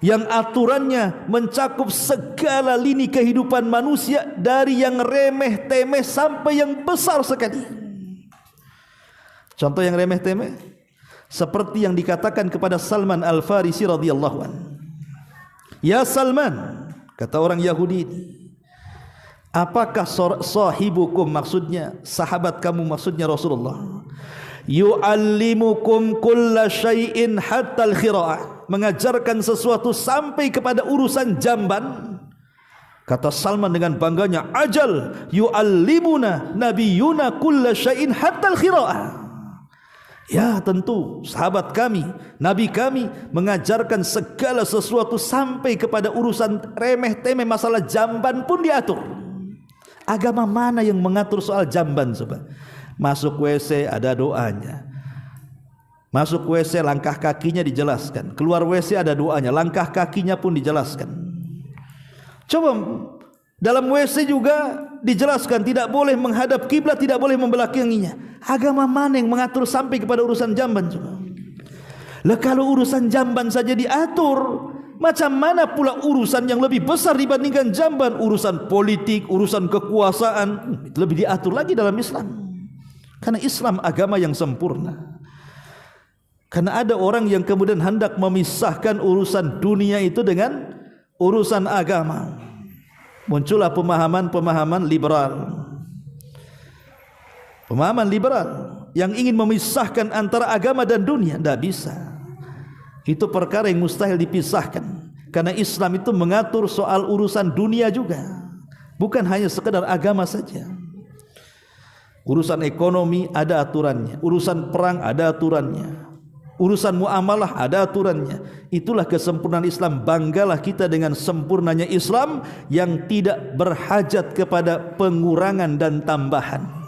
yang aturannya mencakup segala lini kehidupan manusia, dari yang remeh temeh sampai yang besar sekali. Contoh yang remeh temeh seperti yang dikatakan kepada Salman Al-Farisi radhiyallahu anhu. Ya Salman, kata orang Yahudi ini, apakah sahibukum, maksudnya sahabat kamu, maksudnya Rasulullah, yu'allimukum kulla syai'in hatta al-khira'ah, mengajarkan sesuatu sampai kepada urusan jamban? Kata Salman dengan bangganya, ajal yu'allimuna nabiyuna kulla syai'in hatta al-khira'ah. Ya tentu, sahabat kami, Nabi kami mengajarkan segala sesuatu sampai kepada urusan remeh temeh, masalah jamban pun diatur. Agama mana yang mengatur soal jamban coba? Masuk WC ada doanya. Masuk WC langkah kakinya dijelaskan. Keluar WC ada doanya, langkah kakinya pun dijelaskan. Coba dalam WC juga dijelaskan tidak boleh menghadap kiblat, tidak boleh membelakanginya. Agama mana yang mengatur sampai kepada urusan jamban coba? Lah kalau urusan jamban saja diatur, macam mana pula urusan yang lebih besar dibandingkan jamban? Urusan politik, urusan kekuasaan, lebih diatur lagi dalam Islam. Karena Islam agama yang sempurna. Karena ada orang yang kemudian hendak memisahkan urusan dunia itu dengan urusan agama. Muncullah pemahaman-pemahaman liberal. Pemahaman liberal yang ingin memisahkan antara agama dan dunia. Tidak bisa. Itu perkara yang mustahil dipisahkan. Karena Islam itu mengatur soal urusan dunia juga, bukan hanya sekedar agama saja. Urusan ekonomi ada aturannya, urusan perang ada aturannya, urusan muamalah ada aturannya. Itulah kesempurnaan Islam. Banggalah kita dengan sempurnanya Islam yang tidak berhajat kepada pengurangan dan tambahan.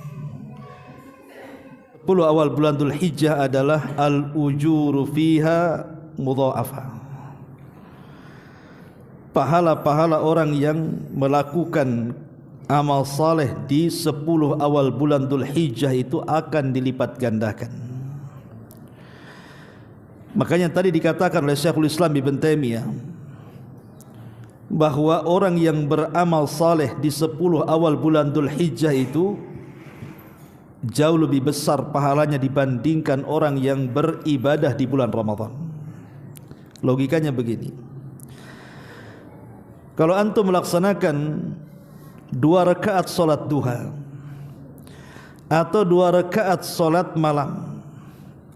10 awal bulan Dzulhijjah adalah al-ujuru fiha mudha'afah. Pahala-pahala orang yang melakukan amal saleh di 10 awal bulan Dzulhijjah itu akan dilipat gandakan. Makanya tadi dikatakan oleh Syekhul Islam Ibn Taimiyah, bahwa orang yang beramal saleh di 10 awal bulan Dzulhijjah itu jauh lebih besar pahalanya dibandingkan orang yang beribadah di bulan Ramadan. Logikanya begini. Kalau antum melaksanakan 2 rakaat salat duha atau 2 rakaat salat malam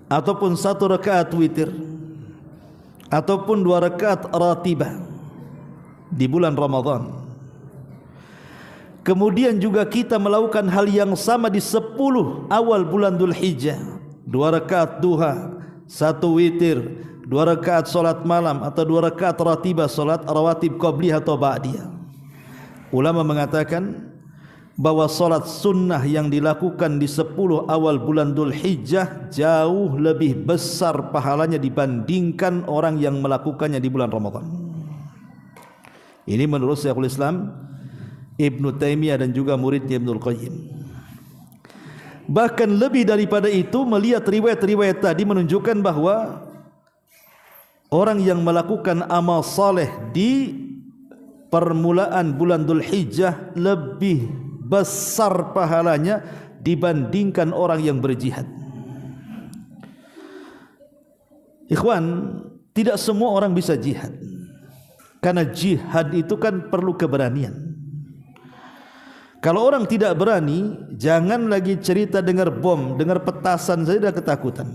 ataupun 1 rakaat witir ataupun 2 rakaat ratibah di bulan Ramadan, kemudian juga kita melakukan hal yang sama di 10 awal bulan Dzulhijjah, 2 rakaat duha, 1 witir, 2 rakaat salat malam atau 2 rakaat ratibah, salat rawatib qabliyah atau ba'diyah. Ulama mengatakan bahwa salat sunnah yang dilakukan di 10 awal bulan Dzulhijjah jauh lebih besar pahalanya dibandingkan orang yang melakukannya di bulan Ramadan. Ini menurut Syekhul Islam Ibnu Taimiyah dan juga muridnya Ibnul Qayyim. Bahkan lebih daripada itu, melihat riwayat-riwayat tadi menunjukkan bahwa orang yang melakukan amal saleh di permulaan bulan Dzulhijjah lebih besar pahalanya dibandingkan orang yang berjihad. Ikhwan, tidak semua orang bisa jihad. Karena jihad itu kan perlu keberanian. Kalau orang tidak berani, jangan lagi cerita dengar bom, dengar petasan saja dah ketakutan.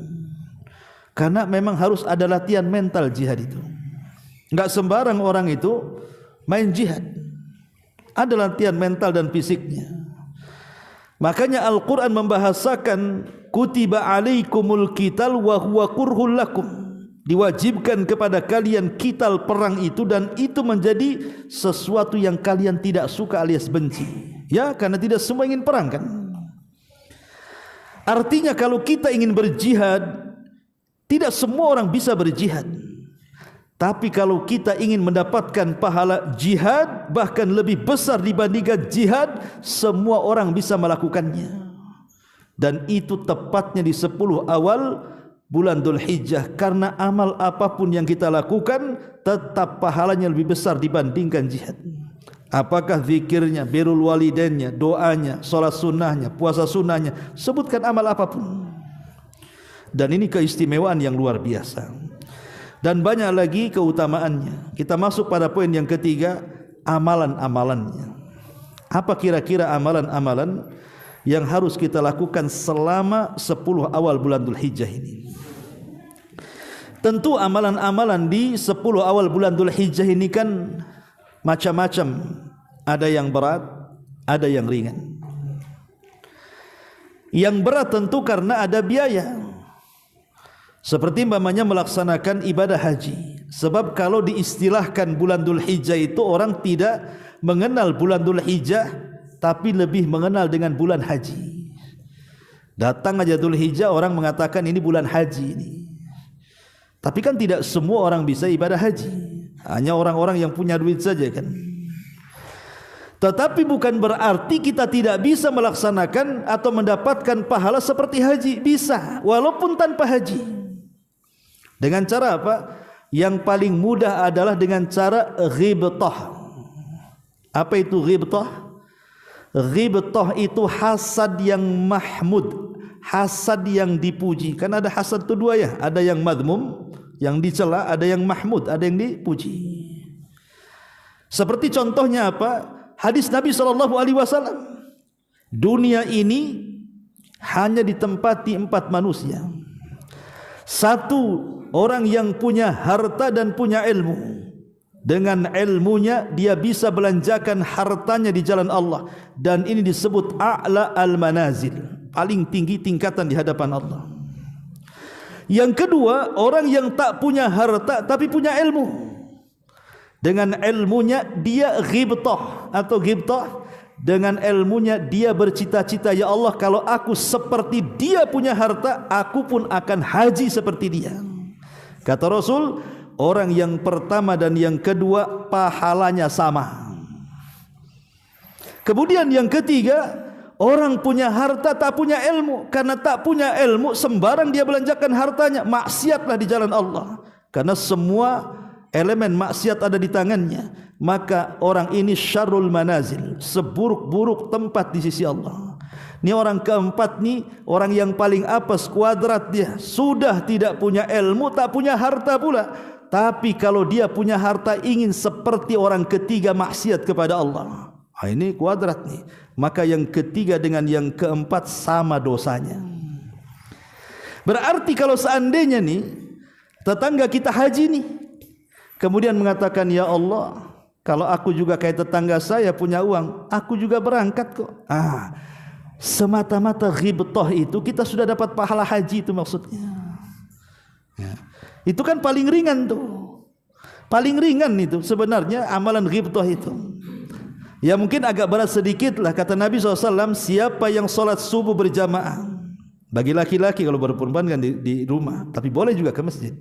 Karena memang harus ada latihan mental jihad itu. Enggak sembarang orang itu main jihad. Ada latihan mental dan fisiknya. Makanya Al-Quran membahasakan kutiba alaikumul qital wa huwa kurhul lakum. Diwajibkan kepada kalian qital, perang itu, dan itu menjadi sesuatu yang kalian tidak suka alias benci. Ya, karena tidak semua ingin perang kan. Artinya kalau kita ingin berjihad, tidak semua orang bisa berjihad. Tapi kalau kita ingin mendapatkan pahala jihad bahkan lebih besar dibandingkan jihad, semua orang bisa melakukannya. Dan itu tepatnya di 10 awal bulan Dzulhijjah, karena amal apapun yang kita lakukan tetap pahalanya lebih besar dibandingkan jihad. Apakah zikirnya, birrul walidainnya, doanya, salat sunnahnya, puasa sunnahnya, sebutkan amal apapun. Dan ini keistimewaan yang luar biasa. Dan banyak lagi keutamaannya. Kita masuk pada poin yang ketiga, amalan-amalannya. Apa kira-kira amalan-amalan yang harus kita lakukan selama 10 awal bulan Dzulhijjah ini? Tentu amalan-amalan di 10 awal bulan Dzulhijjah ini kan macam-macam. Ada yang berat, ada yang ringan. Yang berat tentu karena ada biaya. Seperti umpamanya melaksanakan ibadah haji. Sebab kalau diistilahkan bulan Dzulhijjah itu orang tidak mengenal bulan Dzulhijjah, tapi lebih mengenal dengan bulan haji. Datang aja Dzulhijjah orang mengatakan ini bulan haji ini. Tapi kan tidak semua orang bisa ibadah haji. Hanya orang-orang yang punya duit saja kan. Tetapi bukan berarti kita tidak bisa melaksanakan atau mendapatkan pahala seperti haji. Bisa, walaupun tanpa haji. Dengan cara apa? Yang paling mudah adalah dengan cara ghibtah. Apa itu ghibtah? Ghibtah itu hasad yang mahmud, hasad yang dipuji. Kan ada hasad itu dua ya, ada yang madmum, yang dicela, ada yang mahmud, ada yang dipuji. Seperti contohnya apa? Hadis Nabi SAW. Dunia ini hanya ditempati 4 manusia. Satu, orang yang punya harta dan punya ilmu. Dengan ilmunya dia bisa belanjakan hartanya di jalan Allah, dan ini disebut a'la al-manazil, paling tinggi tingkatan di hadapan Allah. Yang kedua, orang yang tak punya harta tapi punya ilmu. Dengan ilmunya dia ghibtah atau ghibtah. Dengan ilmunya dia bercita-cita, ya Allah, kalau aku seperti dia punya harta, aku pun akan haji seperti dia. Kata Rasul, orang yang pertama dan yang kedua pahalanya sama. Kemudian yang ketiga, orang punya harta tak punya ilmu. Karena tak punya ilmu, sembarang dia belanjakan hartanya, maksiatlah di jalan Allah. Karena semua elemen maksiat ada di tangannya. maka orang ini syarrul manazil, seburuk-buruk tempat di sisi Allah. Ini orang keempat nih, orang yang paling apes kuadrat dia, sudah tidak punya ilmu, tak punya harta pula. Tapi kalau dia punya harta ingin seperti orang ketiga maksiat kepada Allah. Ini kuadrat nih. Maka yang ketiga dengan yang keempat sama dosanya. Berarti kalau seandainya nih tetangga kita haji nih, kemudian mengatakan, ya Allah, kalau aku juga kayak tetangga saya punya uang, aku juga berangkat kok. Semata-mata ghibtah itu kita sudah dapat pahala haji itu maksudnya. Ya. Itu kan paling ringan tuh. Paling ringan itu sebenarnya amalan ghibtah itu. Ya mungkin agak berat sedikit lah, kata Nabi SAW, siapa yang sholat subuh berjamaah, bagi laki-laki kalau berperempuan kan di rumah, tapi boleh juga ke masjid,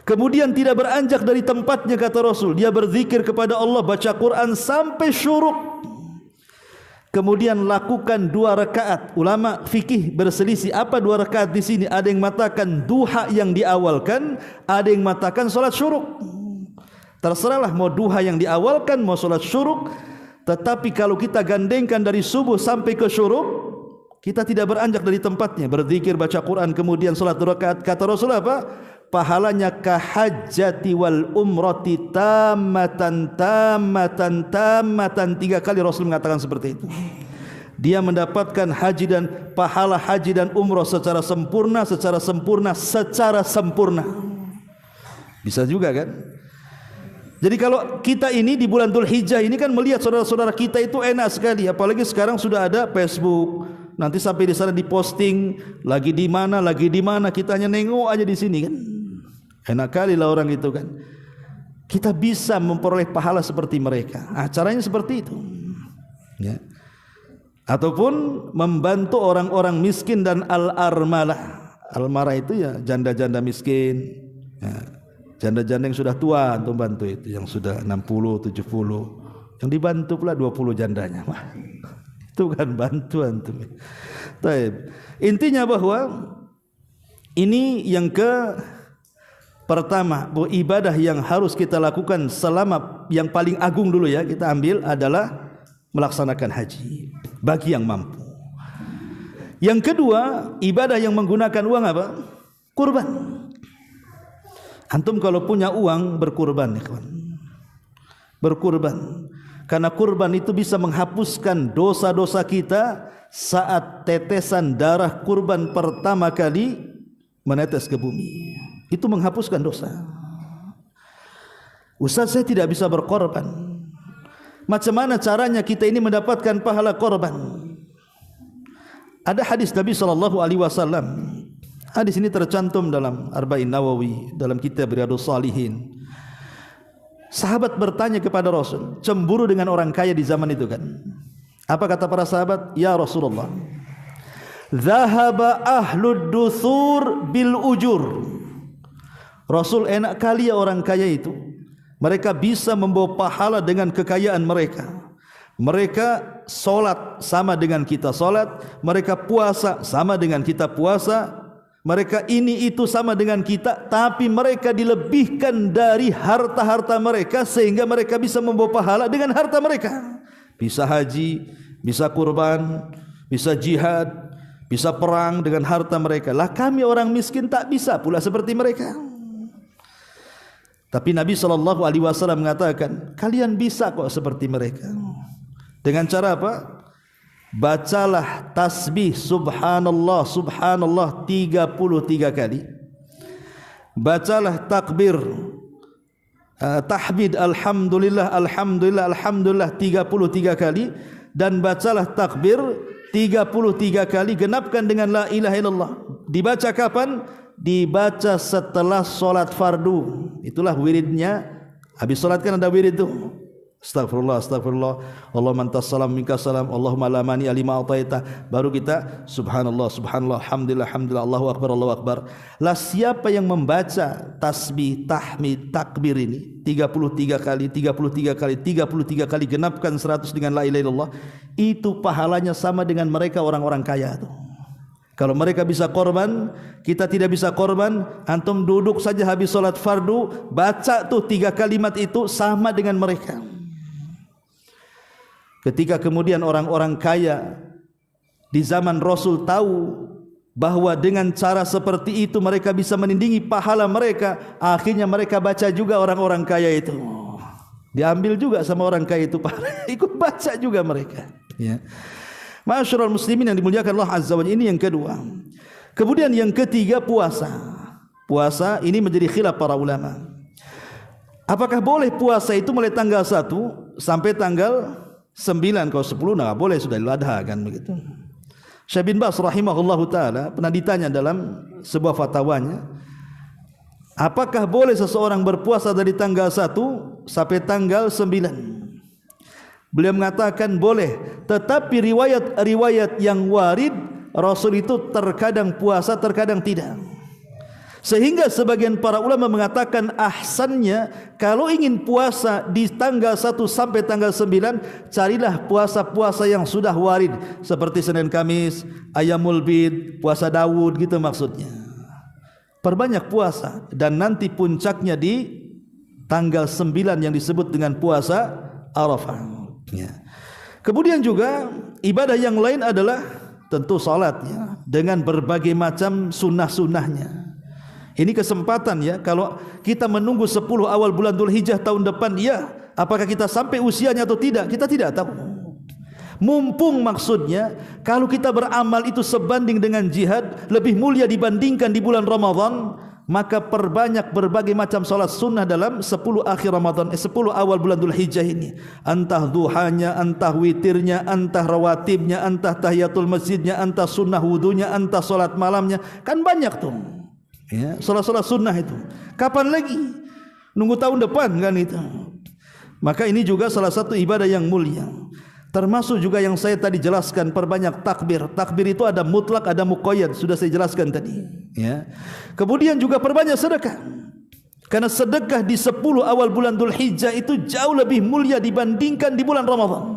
kemudian tidak beranjak dari tempatnya, kata Rasul, dia berzikir kepada Allah, baca Quran sampai syuruk, kemudian lakukan 2 rakaat. Ulama fikih berselisih apa 2 rakaat di sini. Ada yang mengatakan duha yang diawalkan, ada yang mengatakan salat syuruk. Terserahlah mau duha yang diawalkan, mau salat syuruk. Tetapi kalau kita gandengkan dari subuh sampai ke syuruk, kita tidak beranjak dari tempatnya, berzikir, baca Quran, kemudian salat 2 rakaat. Kata Rasul apa? Pahalanya kahajjati wal umrati tamatan 3 kali Rasul mengatakan seperti itu. Dia mendapatkan haji dan pahala haji dan umrah secara sempurna. Bisa juga kan? Jadi kalau kita ini di bulan Dzulhijjah ini kan melihat saudara-saudara kita itu enak sekali, apalagi sekarang sudah ada Facebook. Nanti sampai di sana diposting lagi di mana, kita hanya nengok aja di sini kan. Enak kali lah orang itu kan. Kita bisa memperoleh pahala seperti mereka. Caranya seperti itu. Ya. Ataupun membantu orang-orang miskin dan al-armalah. Al-marah itu ya janda-janda miskin. Ya. Janda-janda yang sudah tua untuk bantu itu, yang sudah 60, 70. Yang dibantu pula 20 jandanya. Wah. Itu kan bantuan tuh. Taib. Intinya bahwa ini yang pertama, bahwa ibadah yang harus kita lakukan selama, yang paling agung dulu ya kita ambil adalah melaksanakan haji bagi yang mampu. Yang kedua, ibadah yang menggunakan uang apa? Kurban. Antum kalau punya uang berkurban, ya kawan. Berkurban. Karena kurban itu bisa menghapuskan dosa-dosa kita saat tetesan darah kurban pertama kali menetes ke bumi. Itu menghapuskan dosa. Ustaz, saya tidak bisa berkorban. Macam mana caranya kita ini mendapatkan pahala korban? Ada hadis Nabi SAW. Hadis ini tercantum dalam Arba'in Nawawi, dalam kitab Riyadhus Shalihin. Sahabat bertanya kepada Rasul, cemburu dengan orang kaya di zaman itu kan. Apa kata para sahabat? Ya Rasulullah, zahaba ahlud duthur bil ujur. Rasul, enak kali ya orang kaya itu. Mereka bisa membawa pahala dengan kekayaan mereka. Mereka solat sama dengan kita solat. Mereka puasa sama dengan kita puasa. Mereka ini itu sama dengan kita. Tapi mereka dilebihkan dari harta-harta mereka, sehingga mereka bisa membawa pahala dengan harta mereka. Bisa haji, bisa kurban, bisa jihad, bisa perang dengan harta mereka. Lah kami orang miskin tak bisa pula seperti mereka. Tapi Nabi SAW mengatakan, kalian bisa kok seperti mereka. Dengan cara apa? Bacalah tasbih subhanallah, subhanallah 33 kali. Bacalah takbir, tahmid alhamdulillah, alhamdulillah, alhamdulillah 33 kali. Dan bacalah takbir 33 kali. Genapkan dengan la ilaha illallah. Dibaca kapan? Dibaca setelah solat fardu. Itulah wiridnya. Habis solat kan ada wirid itu. Astagfirullah, astagfirullah, Allahumma antas salam minkas salam, Allahumma la mani alima ataita. Baru kita subhanallah, subhanallah, alhamdulillah, alhamdulillah, Allahu akbar, Allahu akbar. Lah siapa yang membaca tasbih, tahmid, takbir ini 33 kali, 33 kali, 33 kali, genapkan 100 dengan la ilaha illallah, itu pahalanya sama dengan mereka orang-orang kaya itu. Kalau mereka bisa korban, kita tidak bisa korban. Antum duduk saja habis solat fardu, baca tuh 3 kalimat itu sama dengan mereka. Ketika kemudian orang-orang kaya di zaman Rasul tahu bahwa dengan cara seperti itu mereka bisa menindingi pahala mereka, akhirnya mereka baca juga orang-orang kaya itu. Diambil juga sama orang kaya itu pahala, ikut baca juga mereka. Ya. Ma'asyiral muslimin yang dimuliakan Allah Azza wa Jalla, ini yang kedua. Kemudian yang ketiga puasa. Puasa ini menjadi khilaf para ulama. Apakah boleh puasa itu mulai tanggal 1 sampai tanggal 9? Kalau 10 nah boleh, sudah Idul Adha kan begitu. Syekh bin Baz rahimahullahu taala pernah ditanya dalam sebuah fatwanya, apakah boleh seseorang berpuasa dari tanggal 1 sampai tanggal 9? Beliau mengatakan boleh, tetapi riwayat-riwayat yang warid Rasul itu terkadang puasa, terkadang tidak. Sehingga sebagian para ulama mengatakan ahsannya kalau ingin puasa di tanggal 1 sampai tanggal 9, carilah puasa-puasa yang sudah warid seperti Senin Kamis, Ayyamul Bid, puasa Daud gitu maksudnya. Perbanyak puasa dan nanti puncaknya di tanggal 9 yang disebut dengan puasa Arafah. Ya. Kemudian juga ibadah yang lain adalah tentu salatnya dengan berbagai macam sunnah-sunnahnya. Ini kesempatan ya, kalau kita menunggu 10 awal bulan Dzulhijjah tahun depan, ya, apakah kita sampai usianya atau tidak, kita tidak tahu. Mumpung maksudnya kalau kita beramal itu sebanding dengan jihad, lebih mulia dibandingkan di bulan Ramadan, maka perbanyak berbagai macam salat sunnah dalam 10 akhir Ramadan, 10 awal bulan Dzulhijjah ini. Entah duhanya, entah witirnya, entah rawatibnya, entah tahiyatul masjidnya, entah sunnah wudunya, entah salat malamnya, kan banyak tuh. Ya, salat-salat sunnah itu. Kapan lagi? Nunggu tahun depan kan itu. Maka ini juga salah satu ibadah yang mulia. Termasuk juga yang saya tadi jelaskan, perbanyak takbir. Takbir itu ada mutlak, ada muqayyad, sudah saya jelaskan tadi. Ya. Kemudian juga perbanyak sedekah. Karena sedekah di 10 awal bulan Dzulhijjah itu jauh lebih mulia dibandingkan di bulan Ramadan.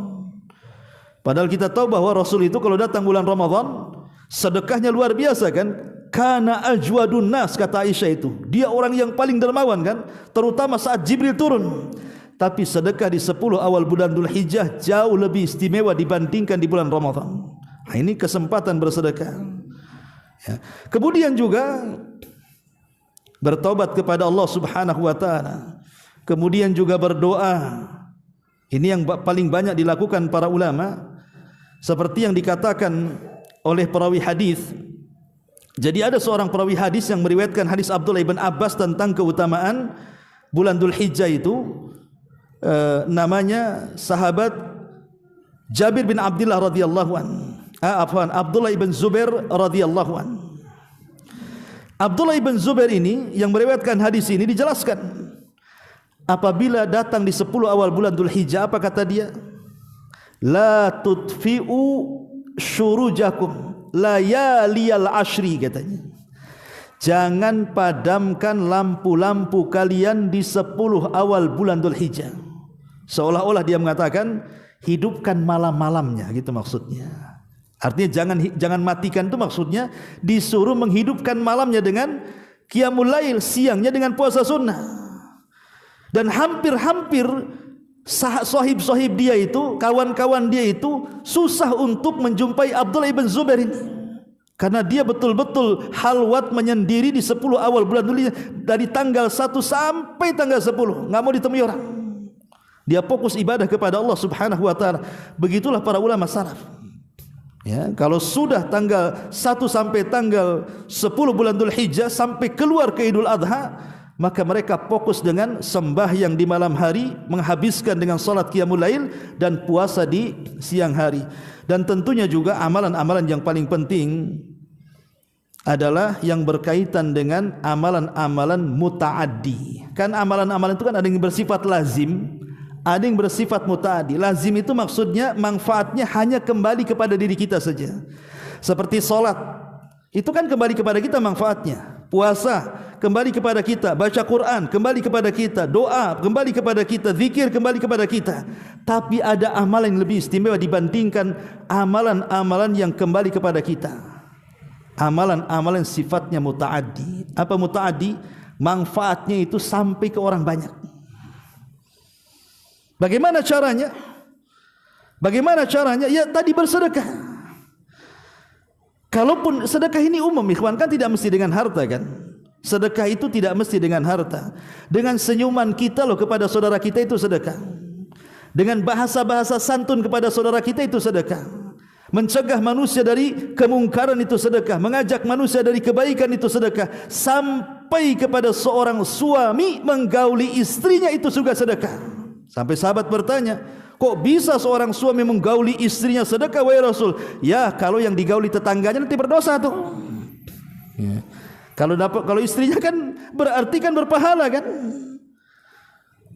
Padahal kita tahu bahwa Rasul itu kalau datang bulan Ramadan, sedekahnya luar biasa kan? Kana ajwadun nas, kata Aisyah itu. Dia orang yang paling dermawan kan? Terutama saat Jibril turun. Tapi sedekah di 10 awal bulan Dzulhijjah jauh lebih istimewa dibandingkan di bulan Ramadan. Nah, ini kesempatan bersedekah. Ya. Kemudian juga bertobat kepada Allah Subhanahu wa taala. Kemudian juga berdoa. Ini yang paling banyak dilakukan para ulama, seperti yang dikatakan oleh perawi hadis. Jadi ada seorang perawi hadis yang meriwayatkan hadis Abdullah ibn Abbas tentang keutamaan bulan Dzulhijjah itu. Namanya sahabat Jabir bin Abdullah radhiyallahu an. Abdullah ibn Zubair radhiyallahu an. Abdullah ibn Zubair ini yang meriwayatkan hadis ini dijelaskan, apabila datang di 10 awal bulan Dzulhijjah, apa kata dia? La tutfi'u syurujakum layaliyal ashri, katanya. Jangan padamkan lampu-lampu kalian di 10 awal bulan Dzulhijjah. Seolah-olah dia mengatakan hidupkan malam-malamnya, gitu maksudnya. Artinya jangan matikan, itu maksudnya disuruh menghidupkan malamnya dengan qiyamul lail, siangnya dengan puasa sunnah. Dan hampir-hampir sahib-sahib dia itu, kawan-kawan dia itu susah untuk menjumpai Abdullah ibn Zubair ini. Karena dia betul-betul halwat menyendiri di 10 awal bulan Dzulhijjah dari tanggal 1 sampai tanggal 10, enggak mau ditemui orang. Dia fokus ibadah kepada Allah Subhanahu wa taala. Begitulah para ulama salaf. Ya, kalau sudah tanggal 1 sampai tanggal 10 bulan Dzulhijjah sampai keluar ke Idul Adha, maka mereka fokus dengan sembahyang di malam hari, menghabiskan dengan salat qiyamul lail dan puasa di siang hari. Dan tentunya juga amalan-amalan yang paling penting adalah yang berkaitan dengan amalan-amalan muta'addi. Kan amalan-amalan itu kan ada yang bersifat lazim, ada yang bersifat muta'addi. Lazim itu maksudnya manfaatnya hanya kembali kepada diri kita saja. Seperti salat, itu kan kembali kepada kita manfaatnya. Puasa kembali kepada kita, baca Quran kembali kepada kita, doa kembali kepada kita, zikir kembali kepada kita. Tapi ada amalan yang lebih istimewa dibandingkan amalan-amalan yang kembali kepada kita. amalan-amalan sifatnya muta'addi. Apa muta'addi? Manfaatnya itu sampai ke orang banyak. Bagaimana caranya? Bagaimana caranya? Ya tadi bersedekah. Kalaupun sedekah ini umum, ikhwan, kan tidak mesti dengan harta kan? Sedekah itu tidak mesti dengan harta. Dengan senyuman kita loh kepada saudara kita itu sedekah. Dengan bahasa-bahasa santun kepada saudara kita itu sedekah. Mencegah manusia dari kemungkaran itu sedekah. Mengajak manusia dari kebaikan itu sedekah. Sampai kepada seorang suami menggauli istrinya itu juga sedekah. Sampai sahabat bertanya, kok bisa seorang suami menggauli istrinya sedekah wahai Rasul? Ya, kalau yang digauli tetangganya nanti berdosa tuh. Ya. Kalau istrinya kan berarti kan berpahala kan?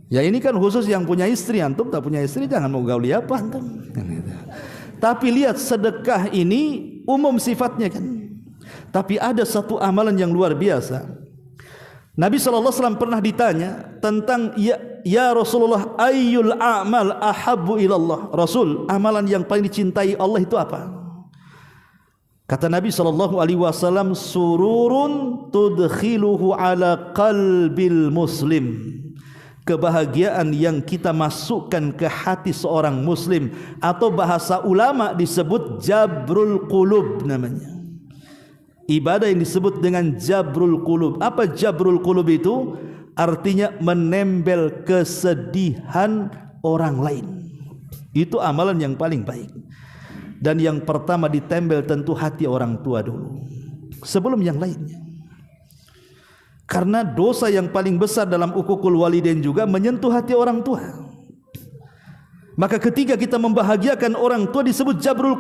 Ya ini kan khusus yang punya istri, antum tak punya istri jangan mau gauli apa antum. Tapi lihat sedekah ini umum sifatnya kan. Tapi ada satu amalan yang luar biasa. Nabi SAW pernah ditanya tentang ya Rasulullah ayyul a'mal ahabbu ilallah. Rasul, amalan yang paling dicintai Allah itu apa? Kata Nabi SAW, sururun tudkhiluhu ala qalbil muslim. Kebahagiaan yang kita masukkan ke hati seorang muslim, atau bahasa ulama disebut jabrul qulub namanya. Ibadah yang disebut dengan jabrul qulub. Apa jabrul qulub itu? Artinya menembel kesedihan orang lain. Itu amalan yang paling baik. Dan yang pertama ditembel tentu hati orang tua dulu, sebelum yang lainnya. Karena dosa yang paling besar dalam uququl walidain juga menyentuh hati orang tua. Maka ketika kita membahagiakan orang tua disebut jabrul